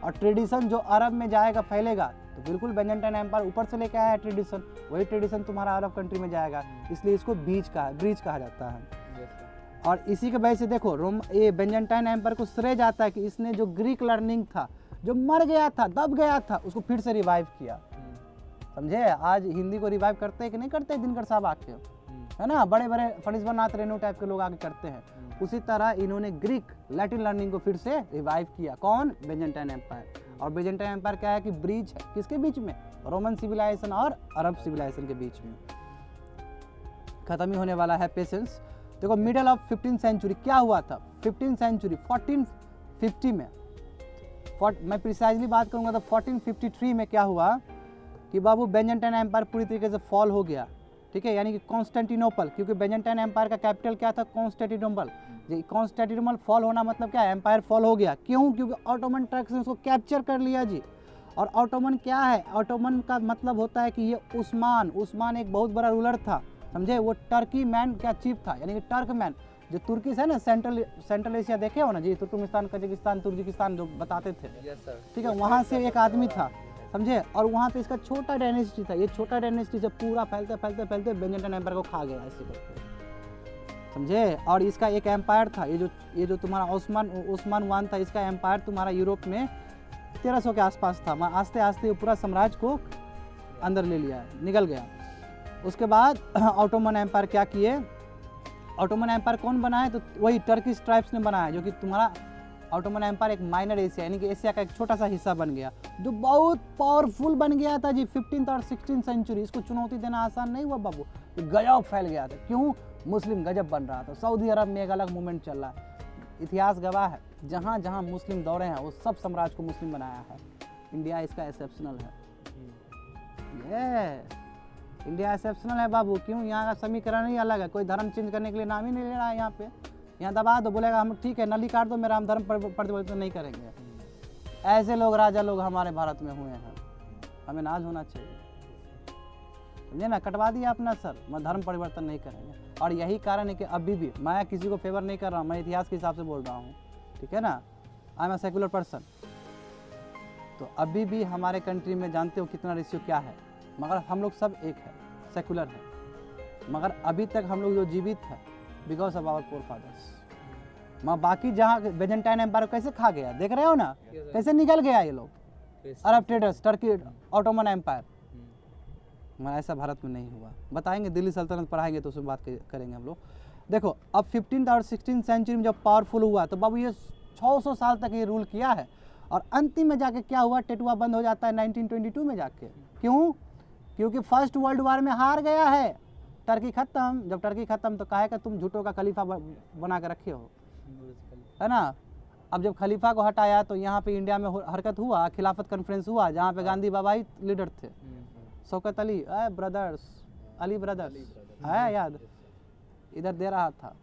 और ट्रेडिशन जो अरब में जाएगा, फैलेगा, तो बिल्कुल बेजेंटाइन एम्पायर ऊपर से लेके आया है ट्रेडिशन, वही ट्रेडिशन तुम्हारा अरब कंट्री में जाएगा, इसलिए इसको ब्रिज कहा जाता है। और इसी के वजह से देखो ये बेंजेंटाइन एम्पायर को श्रेय जाता है कि इसने जो ग्रीक लर्निंग था, जो मर गया था, दब गया था, उसको फिर से रिवाइव किया। समझे? आज हिंदी को रिवाइव करते हैं कि नहीं करते दिनकर साहब आके, है ना, बड़े बड़े फणिस्वरनाथ रेणु टाइप के लोग आके करते हैं। उसी तरह इन्होंने ग्रीक लैटिन लर्निंग को फिर से रिवाइव किया। कौन? बेंजेंटाइन एम्पायर। और बेंजेंटाइन एम्पायर क्या है कि ब्रिज है किसके बीच में? रोमन सिविलाइजेशन और अरब सिविलाइजेशन के बीच में। खत्म ही होने वाला है पेशेंस। देखो मिडल ऑफ 15th सेंचुरी क्या हुआ था? 15th सेंचुरी 1450 में, मैं प्रिसाइजली बात करूंगा तो 1453 में क्या हुआ कि बाबू बेंजेंटाइन एम्पायर पूरी तरीके से फॉल हो गया। ठीक है, यानी कि कॉन्स्टेंटिनोपल, क्योंकि बेंजेंटाइन एम्पायर का कैपिटल क्या था? कॉन्स्टेंटिनोपल। कॉन्स्टेंटिनोपल फॉल होना मतलब क्या? एम्पायर फॉल हो गया। क्यों? क्योंकि ऑटोमन टर्क्स ने उसको कैप्चर कर लिया जी। और ऑटोमन क्या है? ऑटोमन का मतलब होता है कि ये उस्मान एक बहुत बड़ा रूलर था। समझे? वो टर्की मैन क्या चीफ था, यानी कि टर्क मैन। जो तुर्की है ना, सेंट्रल एशिया देखे हो ना जी, तुर्कमेनिस्तान, कजाकिस्तान, तुर्जिकिस्तान जो बताते थे, ठीक है, वहाँ से एक आदमी था। समझे? और वहाँ पे इसका छोटा डायनेस्टी था। ये छोटा डायनेस्टी से पूरा फैलते फैलते फैलते बेंजेंटाइन एम्पायर को खा गया ऐसे करके। समझे? और इसका एक एम्पायर था, ये जो तुम्हारा ओस्मान वन था, इसका एम्पायर तुम्हारा यूरोप में 1300 के आसपास था। आस्ते आस्ते ये पूरा साम्राज्य को अंदर ले लिया, निकल गया। उसके बाद ऑटोमन एम्पायर क्या किए? ऑटोमन एम्पायर कौन बनाए? तो वही टर्किश ट्राइब्स ने बनाया, जो कि तुम्हारा ऑटोमन एम्पायर एक माइनर एशिया, यानी कि एशिया का एक छोटा सा हिस्सा बन गया, जो बहुत पावरफुल बन गया था जी 15th और 16th सेंचुरी। इसको चुनौती देना आसान नहीं हुआ बाबू, गजब फैल गया था। क्यों? मुस्लिम गजब बन रहा था। सऊदी अरब में एक अलग मूवमेंट चल रहा है, इतिहास गवाह है, जहाँ जहाँ मुस्लिम दौड़े हैं वो सब साम्राज्य को मुस्लिम बनाया है। इंडिया इसका एक्सेप्शनल है। ये इंडिया एक्सेप्शनल है बाबू। क्यों? यहाँ का समीकरण ही अलग है। कोई धर्म चेंज करने के लिए नाम ही नहीं ले रहा है यहाँ पे। यहाँ दबा दो, बोलेगा हम ठीक है नली काट दो, मेरा हम धर्म परिवर्तन नहीं करेंगे। ऐसे लोग, राजा लोग हमारे भारत में हुए हैं, हमें नाज होना चाहिए। समझे ना? कटवा दिया अपना सर, मैं धर्म परिवर्तन नहीं करेंगे। और यही कारण है कि अभी भी मैं किसी को फेवर नहीं कर रहा हूँ, मैं इतिहास के हिसाब से बोल रहा हूँ, ठीक है ना। I am a secular person. तो अभी भी हमारे कंट्री में जानते हो कितना रेशियो क्या है, मगर हम लोग सब एक है, सेकुलर है। मगर अभी तक हम लोग जो जीवित है because of our forefathers. मैं बाकी जहाँ बेंजेंटाइन एम्पायर कैसे खा गया, देख रहे हो ना, कैसे निकल गया ये लोग, Arab traders, Turkey, Ottoman empire. मगर ऐसा भारत में नहीं हुआ। बताएंगे, दिल्ली सल्तनत पढ़ाएंगे तो उसमें बात करेंगे हम लोग। देखो अब 15th और 16th सेंचुरी में जब पावरफुल हुआ तो बाबू ये 600 साल तक ये रूल किया है। और अंतिम में जाके क्या हुआ? टेटुआ बंद हो जाता है 1922 में जाके। क्यों? क्योंकि फर्स्ट वर्ल्ड वार में हार गया है। टर्की खत्म। जब टर्की खत्म तो कहे कि तुम झूठों का खलीफा बना के रखे हो, है ना। अब जब खलीफा को हटाया तो यहाँ पे इंडिया में हरकत हुआ, खिलाफत कॉन्फ्रेंस हुआ, जहाँ पे गांधी बाबा ही लीडर थे। शौकत अली ब्रदर्स, अली ब्रदर्स है याद, इधर दे रहा था।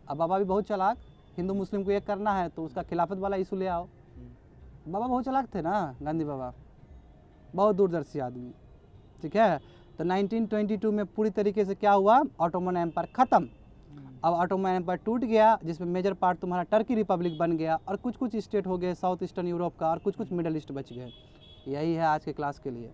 अब बाबा भी बहुत चालाक, हिंदू मुस्लिम को एक करना है तो उसका खिलाफत वाला इशू ले आओ। बाबा बहुत चालाक थे ना, गांधी बाबा, बहुत दूरदर्शी आदमी, ठीक है। तो 1922 में पूरी तरीके से क्या हुआ? ऑटोमन एम्पायर खत्म। अब ऑटोमन एम्पायर टूट गया, जिसमें मेजर पार्ट तुम्हारा टर्की रिपब्लिक बन गया, और कुछ कुछ स्टेट हो गए साउथ ईस्टर्न यूरोप का, और कुछ कुछ मिडल ईस्ट बच गए। यही है आज के क्लास के लिए।